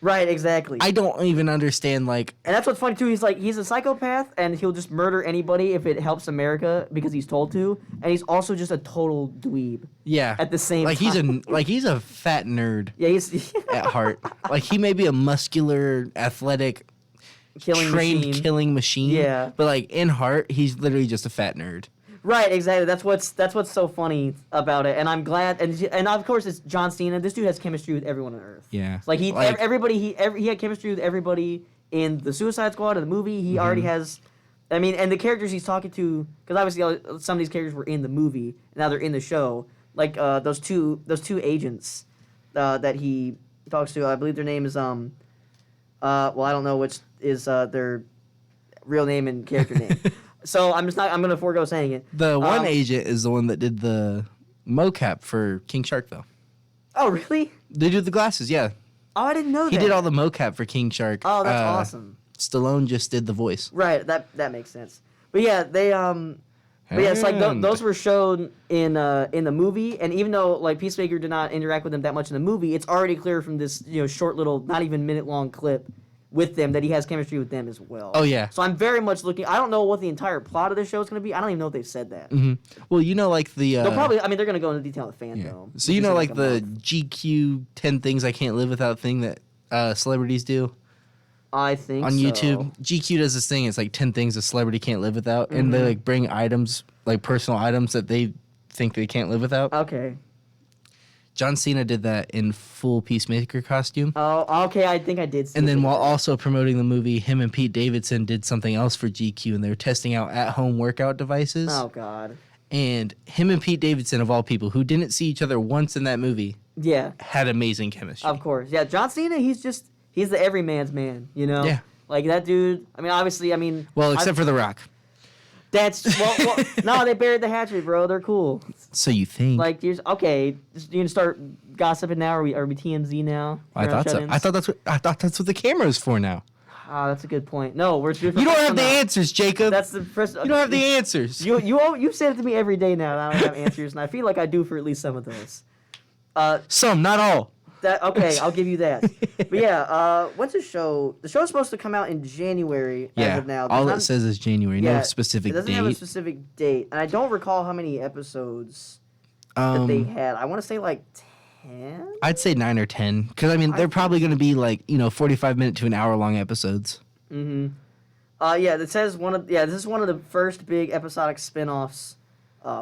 Right, exactly. I don't even understand, like, And that's what's funny too. He's a psychopath, and he'll just murder anybody if it helps America because he's told to. And he's also just a total dweeb. yeah. At the same like time. he's a fat nerd Yeah, he's at heart. Like he may be a muscular, athletic, trained machine. killing machine. Yeah. But like in heart, he's literally just a fat nerd. Right, exactly. That's what's so funny about it. And I'm glad. And of course it's John Cena. This dude has chemistry with everyone on Earth. Yeah. It's like he had chemistry with everybody in the Suicide Squad in the movie. He already has. I mean, and the characters he's talking to, because obviously some of these characters were in the movie. Now they're in the show. Like those two agents that he talks to. I believe their name is well, I don't know which is their real name and character name. So I'm gonna forego saying it. The one agent is the one that did the mocap for King Shark, though. Oh really? They did the glasses, yeah. Oh, I didn't know that. He did all the mocap for King Shark. Oh, that's awesome. Stallone just did the voice. Right, that makes sense. But yeah, they But yeah, it's like those were shown in the movie, and even though like Peacemaker did not interact with them that much in the movie, it's already clear from this short little, not even minute long clip with them that he has chemistry with them as well. Oh, yeah. So I'm very much looking. I don't know what the entire plot of the show is going to be. I don't even know if they've said that. Well, like the... They'll probably. I mean, they're going to go into detail with fandom. yeah. Dome, So which is in, like a the month. GQ 10 things I can't live without thing that celebrities do I think on so. YouTube? GQ does this thing. It's like 10 things a celebrity can't live without. And they like bring items, like personal items that they think they can't live without. Okay. John Cena did that in full Peacemaker costume. Oh, okay. I think I did. See And then it. while also promoting the movie, him and Pete Davidson did something else for GQ, and they were testing out at-home workout devices. Oh God. And him and Pete Davidson, of all people, who didn't see each other once in that movie, Yeah. had amazing chemistry. Of course. Yeah. John Cena. He's the everyman's man. Yeah. Like that dude. I mean, obviously. I mean. Well, except for The Rock. That's well. No, they buried the hatchet, bro. They're cool. So you think? Like, you're okay. You gonna start gossiping now? Are we TMZ now? I thought so. I thought that's what the camera is for now. Ah, that's a good point. No, we're. You don't have the answers, Jacob. That's the first. You don't have the answers. You said it to me every day now. And I don't have answers, and I feel like I do for at least some of those. Some, not all. That okay, I'll give you that. But yeah, what's the show? The show's supposed to come out in January Yeah. as of now. All There's it not- says is January. yeah, No specific It doesn't have a date. specific date, and I don't recall how many episodes that they had. I want to say like 10. I'd say 9 or 10, because I mean they're probably going to be like 45-minute to an hour-long episodes. Mm-hmm. Yeah, this is one of the first big episodic spin-offs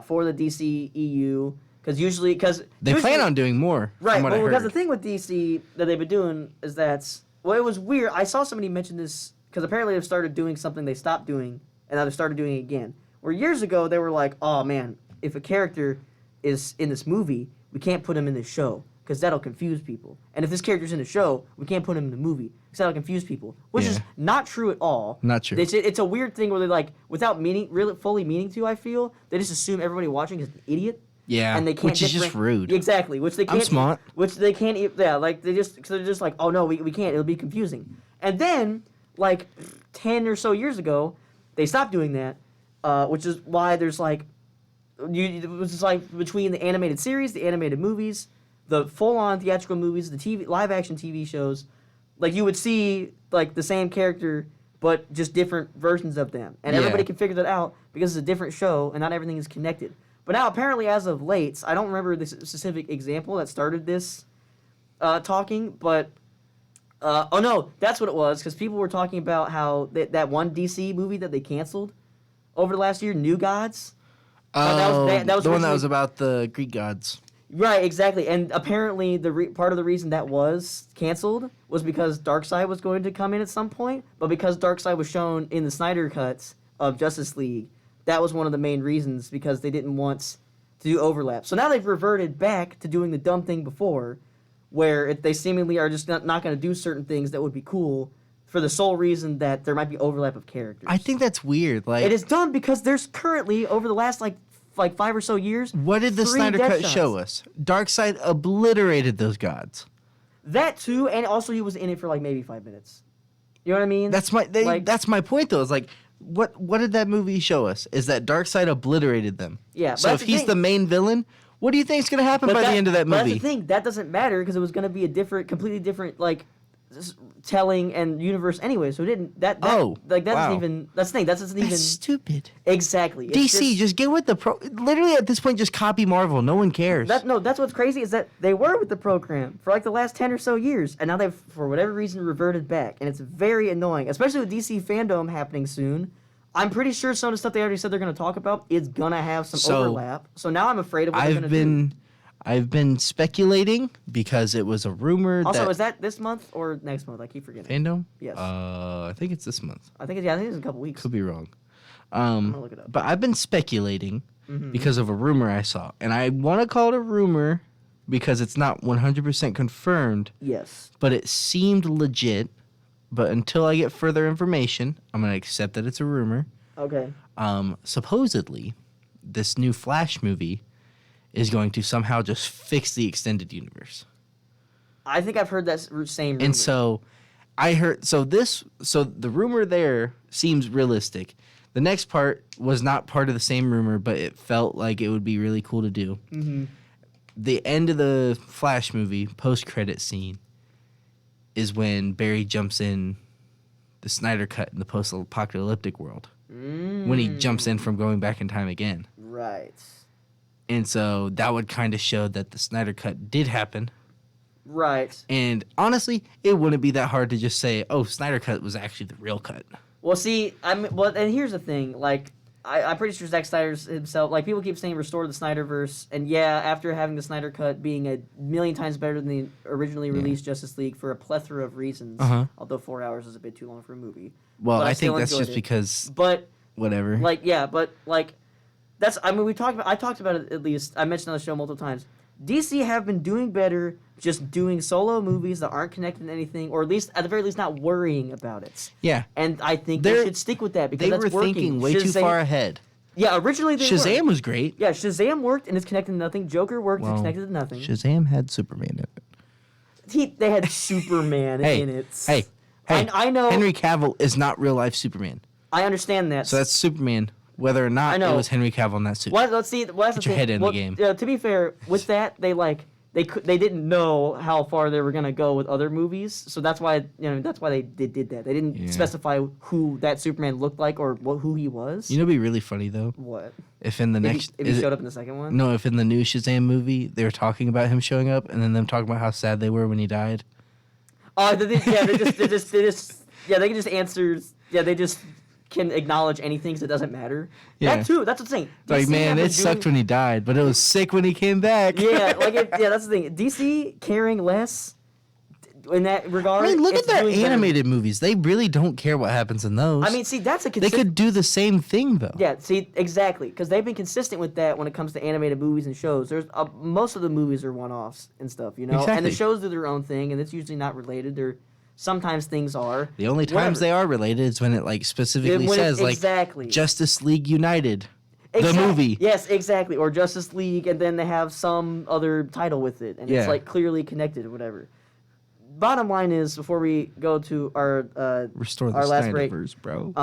for the DC EU. Because they plan on doing more. Right. From what I heard. Because the thing with DC that they've been doing is that it was weird. I saw somebody mention this because apparently they've started doing something they stopped doing and now they started doing it again. Where years ago they were like, oh man, if a character is in this movie, we can't put him in this show because that'll confuse people. And if this character's in the show, we can't put him in the movie because that'll confuse people. Which is not true at all. Not true. It's a weird thing where they like, without really fully meaning to, I feel, they just assume everybody watching is an idiot. Yeah, and they can't which is just rude. Exactly, which they can't. I'm smart. Which they can't. Yeah, like they're just like, oh no, we can't. It'll be confusing. And then, like 10 or so years ago, they stopped doing that, which is why there's like, it was just like between the animated series, the animated movies, the full-on theatrical movies, the live-action TV shows, like you would see like the same character but just different versions of them, and everybody can figure that out because it's a different show and not everything is connected. But now, apparently, as of late, I don't remember the specific example that started this talking, but... oh, no, that's what it was, because people were talking about how that one DC movie that they canceled over the last year, New Gods. That was the one that was about the Greek gods. Right, exactly. And apparently, part of the reason that was canceled was because Darkseid was going to come in at some point, but because Darkseid was shown in the Snyder cuts of Justice League, that was one of the main reasons, because they didn't want to do overlap. So now they've reverted back to doing the dumb thing before, where they seemingly are just not going to do certain things that would be cool for the sole reason that there might be overlap of characters. I think that's weird. Like, it is dumb because there's currently, over the last like 5 or so years, what did the 3 Snyder death Cut shots. show us? Darkseid obliterated those gods. That too, and also he was in it for like maybe 5 minutes. You know what I mean? That's my point though. It's like, what did that movie show us? Is that Darkseid obliterated them. Yeah. So if he's the main villain, what do you think is going to happen by the end of that movie? But that's the thing. That doesn't matter because it was going to be a completely different, like, telling and universe anyway. So it didn't. That's wow. doesn't even. That's the thing. That doesn't even. That's stupid. Exactly. DC, just get with the literally at this point, just copy Marvel. No one cares. That's what's crazy is that they were with the program for like the last 10 or so years, and now they've, for whatever reason, reverted back, and it's very annoying, especially with DC fandom happening soon. I'm pretty sure some of the stuff they already said they're going to talk about is going to have some overlap. So now I'm afraid of what they're going to do. I've been speculating because it was a rumor. Also, is that this month or next month? I keep forgetting. Fandom? Yes. I think it's this month. I think it's in a couple weeks. Could be wrong. I'm gonna look it up. But I've been speculating because of a rumor I saw. And I want to call it a rumor because it's not 100% confirmed. Yes. But it seemed legit. But until I get further information, I'm going to accept that it's a rumor. Okay. Supposedly, this new Flash movie is going to somehow just fix the extended universe. I think I've heard that same rumor. And so I heard so the rumor there seems realistic. The next part was not part of the same rumor, but it felt like it would be really cool to do. Mm-hmm. The end of the Flash movie, post-credit scene, is when Barry jumps in the Snyder Cut in the post-apocalyptic world. When he jumps in from going back in time again. Right. And so that would kind of show that the Snyder Cut did happen. Right. And honestly, it wouldn't be that hard to just say, oh, Snyder Cut was actually the real cut. Well, see, and here's the thing. Like, I'm pretty sure Zack Snyder himself, like, people keep saying restore the Snyderverse. And yeah, after having the Snyder Cut being a million times better than the originally released Justice League for a plethora of reasons, although 4 hours is a bit too long for a movie. Well, I think that's just because. But whatever. Like, yeah, but like, I talked about it at least. I mentioned on the show multiple times. DC have been doing better just doing solo movies that aren't connected to anything, or at the very least not worrying about it. Yeah. And I think they should stick with that because that's working. They were thinking way too far ahead. Yeah, originally they Shazam was great. Yeah, Shazam worked and it's connected to nothing. Joker worked and it's connected to nothing. Shazam had Superman in it. They had Superman in it. Hey, I know. Henry Cavill is not real life Superman. I understand that. So that's Superman, whether or not it was Henry Cavill in that suit. Let's see. Well, Get your head in the game. To be fair, with that, they they didn't know how far they were gonna go with other movies, so that's why they did that. They didn't specify who that Superman looked like or who he was. You know, it'd be really funny though. What? If in the next, if he showed up in the second one? No, if in the new Shazam movie they were talking about him showing up, and then them talking about how sad they were when he died. Oh, they can just answer. Yeah, they just can acknowledge anything because it doesn't matter. Yeah. That too. That's what's saying. Like, man, it sucked when he died, but it was sick when he came back. Yeah, that's the thing. DC caring less in that regard. I mean, look at their doing animated movies. They really don't care what happens in those. I mean, see, that's a they could do the same thing though. Yeah, see, exactly, because they've been consistent with that when it comes to animated movies and shows. There's most of the movies are one-offs and stuff, you know, and the shows do their own thing, and it's usually not related. Sometimes things are. The only times they are related is when it like specifically says like Justice League United, the movie. Yes, exactly, or Justice League, and then they have some other title with it, and it's like clearly connected or whatever. Bottom line is, before we go to our last break, bro.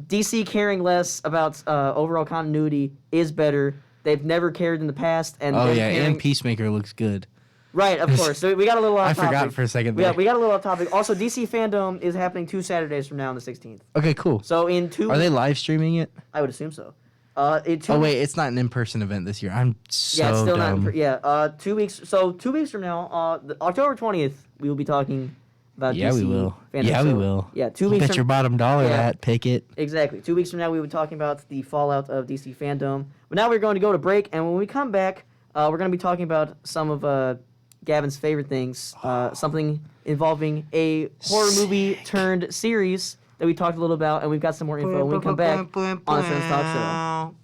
DC caring less about overall continuity is better. They've never cared in the past, and and Peacemaker looks good. Right, of course. So we got a little off topic. I forgot for a second there. Yeah, we got a little off topic. Also, DC Fandom is happening 2 Saturdays from now on the 16th. Okay, cool. So in 2 Are they live streaming it? I would assume so. Oh wait, it's not an in-person event this year. I'm so it's still dumb. not. 2 weeks. So 2 weeks from now, October 20th, we will be talking about DC we will. Fandom. Yeah, we will. Yeah, 2 weeks. Bet your bottom dollar that. Pick it. Exactly. 2 weeks from now, we will be talking about the fallout of DC Fandom. But now we're going to go to break, and when we come back, we're going to be talking about some of Gavin's favorite things, something involving a horror movie turned series that we talked a little about, and we've got some more info when we come back on the Friends Talk Show.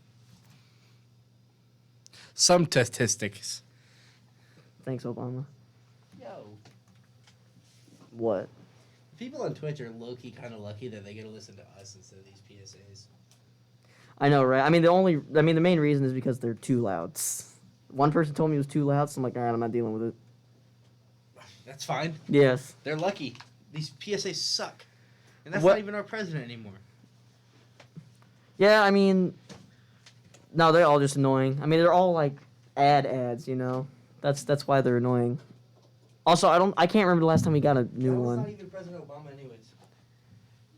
Some statistics. Thanks, Obama. Yo. What? People on Twitch are low-key kind of lucky that they get to listen to us instead of these PSAs. I know, right? I mean, the main reason is because they're too loud. One person told me it was too loud, so I'm like, all right, I'm not dealing with it. That's fine. Yes. They're lucky. These PSAs suck. And that's not even our president anymore. Yeah, I mean, no, they're all just annoying. I mean, they're all like ads, you know. That's why they're annoying. Also, I can't remember the last time we got a new one. Not even President Obama, anyways.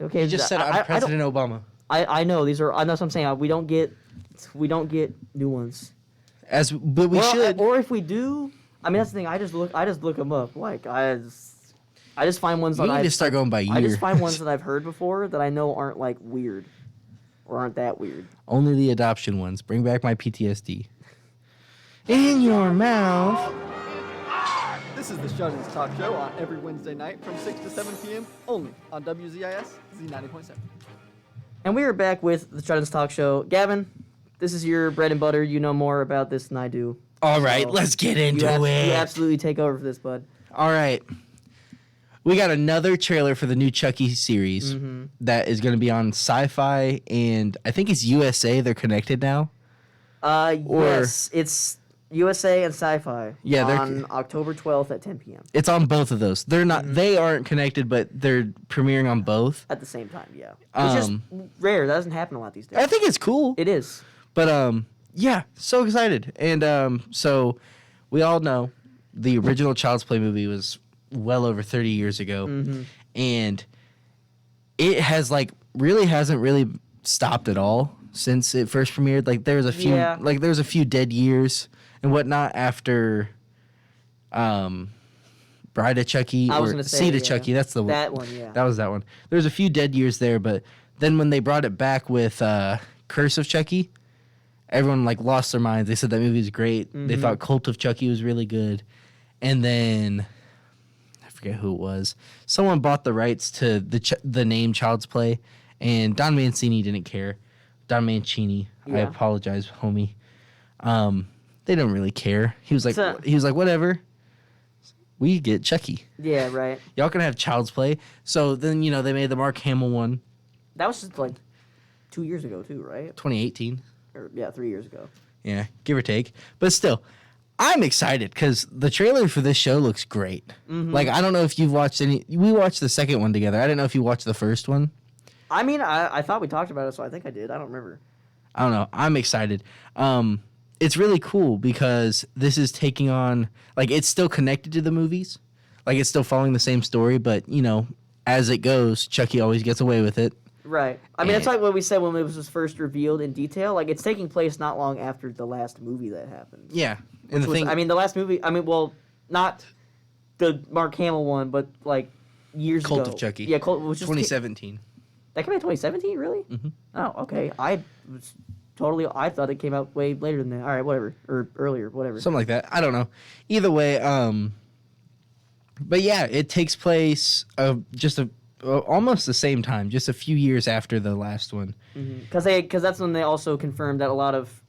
Okay, You just said I'm President Obama. I know these are. I know what I'm saying. We don't get new ones. But we should. Or if we do, I mean that's the thing. I just look them up. Like I just find ones we that need to start going by year. I just find ones that I've heard before that I know aren't like weird, or aren't that weird. Only the adoption ones. Bring back my PTSD. In your mouth. This is the Shut-Ins Talk Show on every Wednesday night from 6 to 7 p.m. only on WZIS Z90.7. And we are back with the Shut-Ins Talk Show. Gavin, this is your bread and butter. You know more about this than I do. All right, let's get into it. You absolutely take over for this, bud. All right. We got another trailer for the new Chucky series that is going to be on Sci-Fi, and I think it's USA. They're connected now. Yes, it's USA and Sci-Fi. Yeah, they're on October 12th at 10 p.m. It's on both of those. They're not. They aren't connected, but they're premiering on both at the same time. Yeah, it's just rare. That doesn't happen a lot these days. I think it's cool. It is. But yeah, so excited. And so we all know the original Child's Play movie was well over 30 years ago, and it has hasn't really stopped at all since it first premiered. Like there was a few dead years and whatnot after Bride of Chucky or Seed of Chucky. That's that one. Yeah, that was that one. There was a few dead years there, but then when they brought it back with Curse of Chucky, everyone lost their minds. They said that movie was great. They thought Cult of Chucky was really good, and then I forget who it was. Someone bought the rights to the name Child's Play, and Don Mancini didn't care. Don Mancini, I apologize, homie. They don't really care. He was like, whatever. We get Chucky. Yeah, right. Y'all can have Child's Play. So then they made the Mark Hamill one. That was just 2 years ago too, right? 2018. 3 years ago. Yeah, give or take. But still, I'm excited because the trailer for this show looks great. I don't know if you've watched any. We watched the second one together. I didn't know if you watched the first one. I mean, I thought we talked about it, so I think I did. I don't remember. I don't know. I'm excited. it's really cool because this is taking on, like, it's still connected to the movies. Like, it's still following the same story, but, you know, as it goes, Chucky always gets away with it. Right. I mean, that's like what we said when it was first revealed in detail. Like, it's taking place not long after the last movie that happened. Yeah. And the thing, I mean, the last movie, well, not the Mark Hamill one, but, like, years ago. Cult of Chucky. Yeah, which is 2017. That came out in 2017, really? Mm-hmm. Oh, okay. I thought it came out way later than that. All right, whatever. Or earlier, whatever. Something like that. I don't know. Either way, but yeah, it takes place almost the same time, just a few years after the last one. Because that's when they also confirmed that a lot of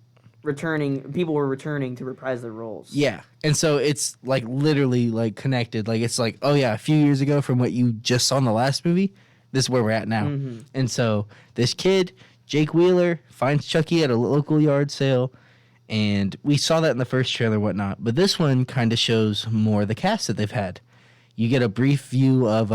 people were returning to reprise their roles. Yeah, and so it's like literally like connected. Like it's like, oh yeah, a few years ago from what you just saw in the last movie, this is where we're at now. Mm-hmm. And so this kid, Jake Wheeler, finds Chucky at a local yard sale, and we saw that in the first trailer and whatnot. But this one kind of shows more of the cast that they've had. You get a brief view of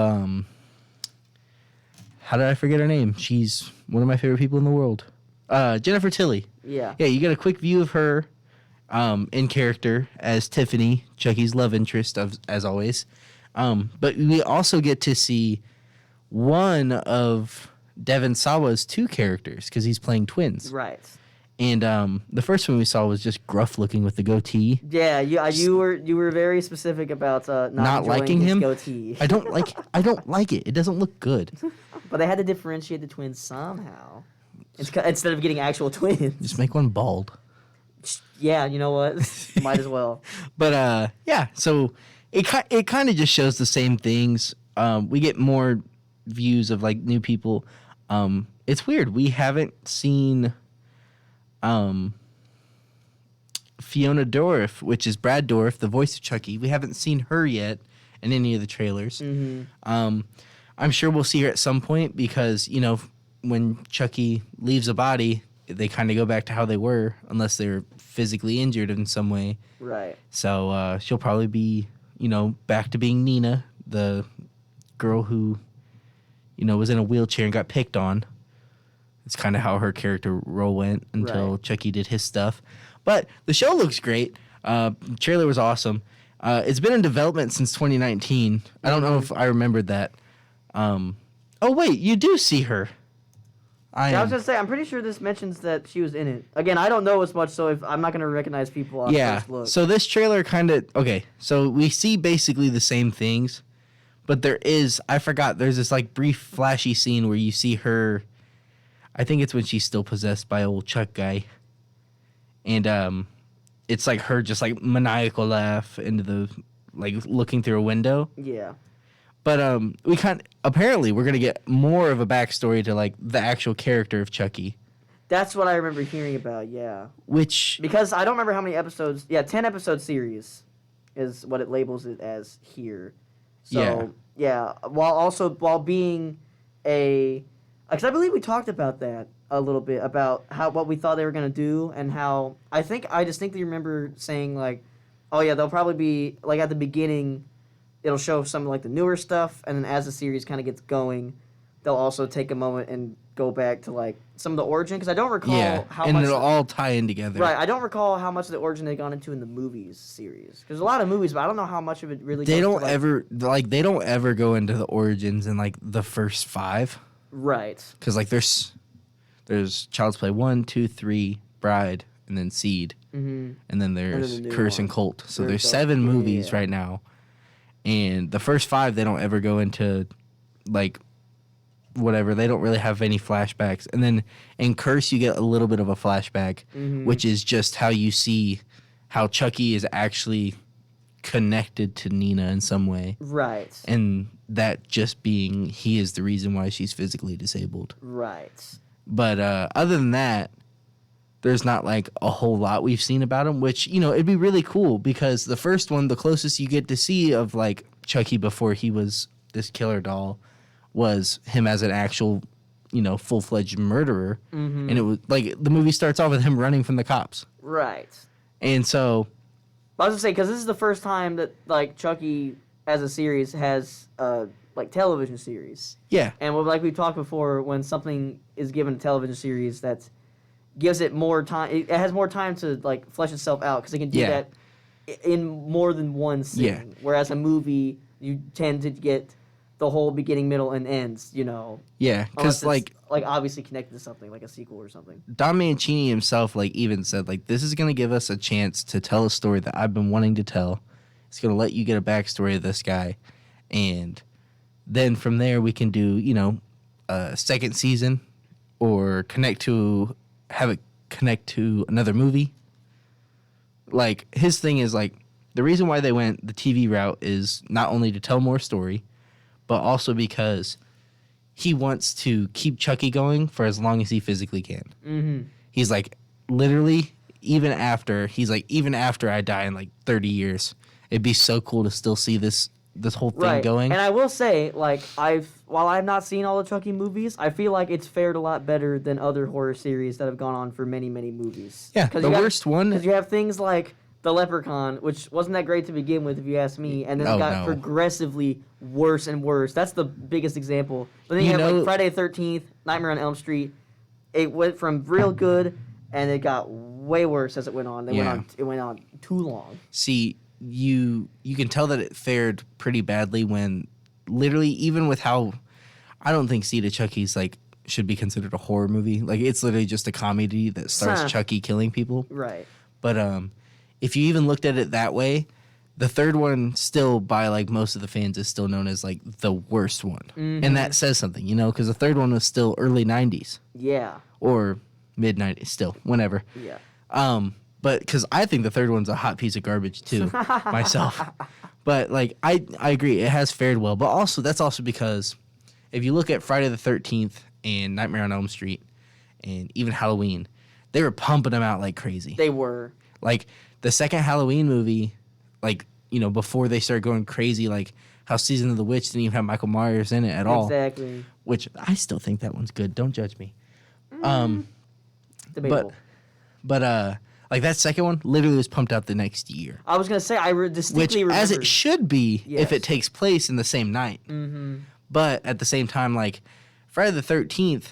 how did I forget her name? She's one of my favorite people in the world. Jennifer Tilly. Yeah. Yeah, you get a quick view of her in character as Tiffany, Chucky's love interest, as always. But we also get to see one of Devon Sawa's two characters because he's playing twins. Right. And the first one we saw was just gruff looking with the goatee. Yeah, you were very specific about not liking his him. goatee. I don't like it. It doesn't look good. But they had to differentiate the twins somehow. Instead of getting actual twins. Just make one bald. Yeah, you know what? Might as well. But yeah, so it kind of just shows the same things. We get more views of like new people. It's weird. We haven't seen Fiona Dorff, which is Brad Dourif, the voice of Chucky. We haven't seen her yet in any of the trailers. Mm-hmm. I'm sure we'll see her at some point because, you know, when Chucky leaves a body, they kind of go back to how they were unless they're physically injured in some way. Right. So she'll probably be, you know, back to being Nina, the girl who, you know, was in a wheelchair and got picked on. It's kind of how her character role went until Chucky did his stuff. But the show looks great. Trailer was awesome. It's been in development since 2019. I don't know if I remembered that. Oh, wait, you do see her. I was going to say, I'm pretty sure this mentions that she was in it. Again, I don't know as much, so I'm not going to recognize people on first look. So this trailer kind of... Okay, so we see basically the same things, but there's this like brief flashy scene where you see her... I think it's when she's still possessed by old Chuck guy. And it's like her just like maniacal laugh into the... like looking through a window. Yeah. But apparently we're going to get more of a backstory to like the actual character of Chucky. That's what I remember hearing about, yeah. Because I don't remember how many episodes. Yeah, 10 episode series is what it labels it as here. So, yeah, while being a... Because I believe we talked about that a little bit, about what we thought they were going to do and how... I distinctly remember saying, like, oh, yeah, they'll probably be, like, at the beginning... It'll show some like the newer stuff, and then as the series kind of gets going, they'll also take a moment and go back to like some of the origin, because I don't recall how much. And it'll all tie in together. Right, I don't recall how much of the origin they gone into in the movies series. There's a lot of movies, but I don't know how much of it really. They don't ever go into the origins in like the first 5. Right. Because like there's Child's Play 1, 2, 3, Bride, and then Seed, and then there's Curse and Cult. So there's 7 movies right now. And the first 5, they don't ever go into, like, whatever. They don't really have any flashbacks. And then in Curse, you get a little bit of a flashback, which is just how you see how Chucky is actually connected to Nina in some way. Right. And that just being he is the reason why she's physically disabled. Right. But other than that, there's not like a whole lot we've seen about him, which, you know, it'd be really cool because the first one, the closest you get to see of like Chucky before he was this killer doll was him as an actual, you know, full-fledged murderer. And it was like the movie starts off with him running from the cops. Right. And so I was going to say, because this is the first time that like Chucky as a series has like television series. Yeah. And like we talked before, when something is given a television series that's gives it more time. It has more time to like flesh itself out because they can do that in more than one scene. Yeah. Whereas a movie, you tend to get the whole beginning, middle, and ends. Yeah, because like obviously connected to something like a sequel or something. Don Mancini himself like even said like this is gonna give us a chance to tell a story that I've been wanting to tell. It's gonna let you get a backstory of this guy, and then from there we can do a second season or have it connect to another movie. Like his thing is like the reason why they went the TV route is not only to tell more story, but also because he wants to keep Chucky going for as long as he physically can. Mm-hmm. He's like, literally, even after I die in like 30 years, it'd be so cool to still see this whole thing going. And I will say, like, while I've not seen all the Chucky movies, I feel like it's fared a lot better than other horror series that have gone on for many, many movies. Yeah, the worst one. Because you have things like The Leprechaun, which wasn't that great to begin with, if you ask me, and then it got progressively worse and worse. That's the biggest example. But then you have like Friday the 13th, Nightmare on Elm Street. It went from real good, and it got way worse as it went on. It went on too long. See, you can tell that it fared pretty badly when, literally, even with how I don't think Seed of Chucky's like should be considered a horror movie. Like it's literally just a comedy that stars Chucky killing people. Right. But if you even looked at it that way, the third one still by like most of the fans is still known as like the worst one. Mm-hmm. And that says something, because the third one was still early 90s. Yeah. Or mid 90s still, whenever. Yeah. But because I think the third one's a hot piece of garbage too, myself. But like I agree, it has fared well. But also that's also because if you look at Friday the 13th and Nightmare on Elm Street and even Halloween, they were pumping them out like crazy. They were. Like the second Halloween movie, like, before they started going crazy, like how Season of the Witch didn't even have Michael Myers in it at all. Exactly. Which I still think that one's good. Don't judge me. Debatable. But like that second one literally was pumped out the next year. I was going to say, I distinctly remember. As it remember. should be if it takes place in the same night. Mm-hmm. But at the same time, like Friday the 13th,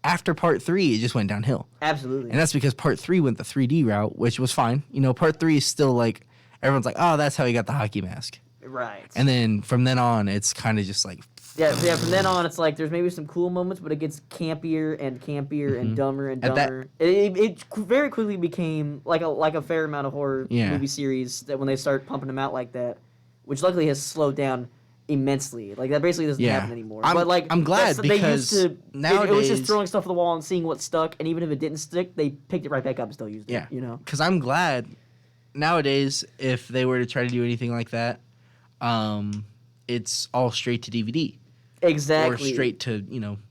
after part 3, it just went downhill. Absolutely. And that's because part 3 went the 3D route, which was fine. Part 3 is still like, everyone's like, oh, that's how he got the hockey mask. Right. And then from then on, it's kind of just like... Yeah, from then on, it's like there's maybe some cool moments, but it gets campier and campier and dumber and dumber. It very quickly became like a fair amount of horror movie series that when they start pumping them out like that, which luckily has slowed down immensely. Like that basically doesn't happen anymore. I'm glad because they used to, nowadays it was just throwing stuff at the wall and seeing what stuck, and even if it didn't stick, they picked it right back up and still used it. Yeah, because I'm glad nowadays if they were to try to do anything like that, it's all straight to DVD. Exactly. Or straight to,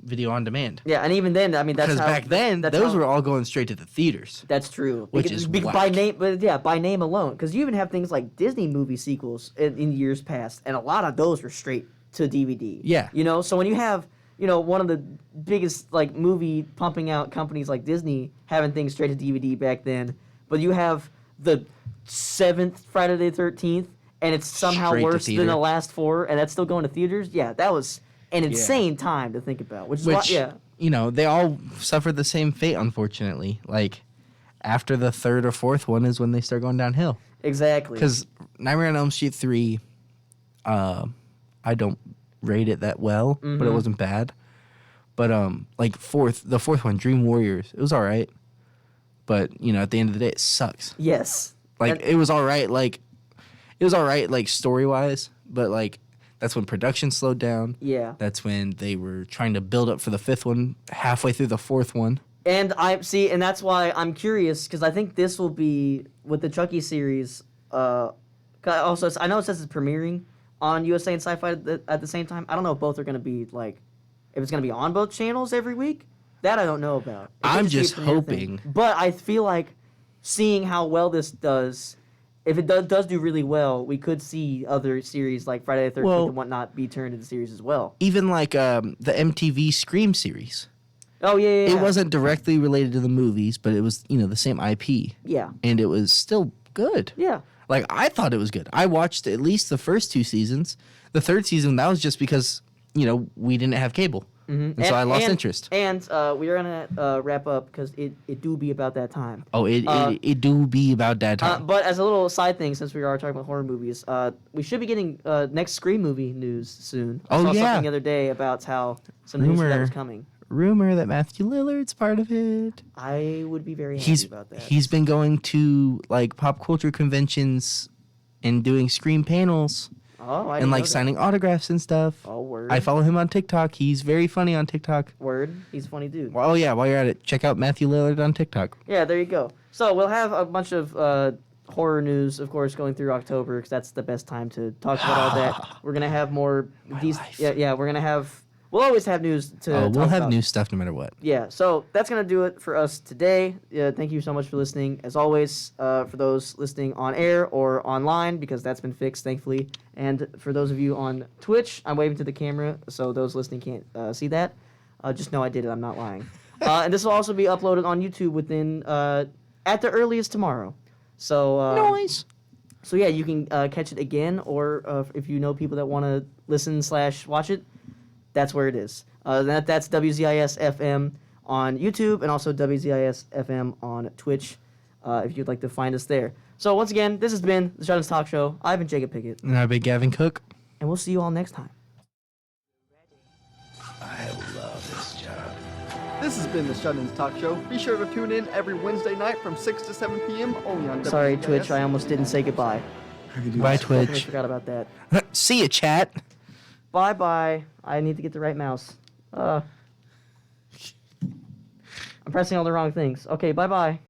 video on demand. Yeah, and even then, I mean, that's because back then those were all going straight to the theaters. That's true. Which is whack. By name, but by name alone, because you even have things like Disney movie sequels in years past, and a lot of those were straight to DVD. Yeah. So when you have one of the biggest like movie pumping out companies like Disney having things straight to DVD back then, but you have the 7th Friday the 13th, and it's somehow worse than the last 4, and that's still going to theaters. Yeah, that was an insane time to think about. Which they all suffered the same fate, unfortunately. Like, after the 3rd or 4th one is when they start going downhill. Exactly. Because Nightmare on Elm Street 3, I don't rate it that well, but it wasn't bad. But, like, the 4th one, Dream Warriors, it was all right. But, at the end of the day, it sucks. Yes. Like, it was all right, like, story-wise, but, like, that's when production slowed down. Yeah. That's when they were trying to build up for the 5th one, halfway through the 4th one. And and that's why I'm curious, because I think this will be, with the Chucky series, also, I know it says it's premiering on USA and Sci-Fi at the same time. I don't know if both are going to be, like, if it's going to be on both channels every week. That I don't know about. I'm just hoping. But I feel like seeing how well this does... If it does do really well, we could see other series like Friday the 13th and whatnot be turned into series as well. Even like the MTV Scream series. Oh, yeah. It wasn't directly related to the movies, but it was, the same IP. Yeah. And it was still good. Yeah. Like, I thought it was good. I watched at least the first 2 seasons. The 3rd season, that was just because, we didn't have cable. And so I lost interest. And we are gonna wrap up because it do be about that time. Oh, it do be about that time. But as a little side thing, since we are talking about horror movies, we should be getting next Scream movie news soon. I saw something the other day about how some news for that was coming. Rumor that Matthew Lillard's part of it. I would be very happy about that. He's been going to like pop culture conventions and doing Scream panels. Oh, and like signing autographs and stuff. Oh, word. I follow him on TikTok. He's very funny on TikTok. Word. He's a funny dude. Oh yeah, while you're at it, check out Matthew Lillard on TikTok. Yeah, there you go. So we'll have a bunch of horror news, of course, going through October because that's the best time to talk about all that. We're gonna have more. Yeah, we're gonna have. We'll always have news to. Oh, we'll have about. new stuff no matter what. Yeah, so that's gonna do it for us today. Thank you so much for listening. As always, for those listening on air or online, because that's been fixed, thankfully. And for those of you on Twitch, I'm waving to the camera, so those listening can't see that. Just know I did it. I'm not lying. And this will also be uploaded on YouTube within at the earliest tomorrow. So Noise. So yeah, you can catch it again, or if you know people that want to listen/watch it. That's where it is. That's WZIS-FM on YouTube and also WZIS-FM on Twitch if you'd like to find us there. So once again, this has been the Shut-ins Talk Show. I've been Jacob Pickett. And I've been Gavin Cook. And we'll see you all next time. I love this job. This has been the Shut-ins Talk Show. Be sure to tune in every Wednesday night from 6 to 7 p.m. only on Sorry, WZIS. Twitch. I almost didn't say goodbye. Bye, I Twitch. forgot about that. See ya, chat. Bye-bye. I need to get the right mouse. I'm pressing all the wrong things. Okay, bye-bye.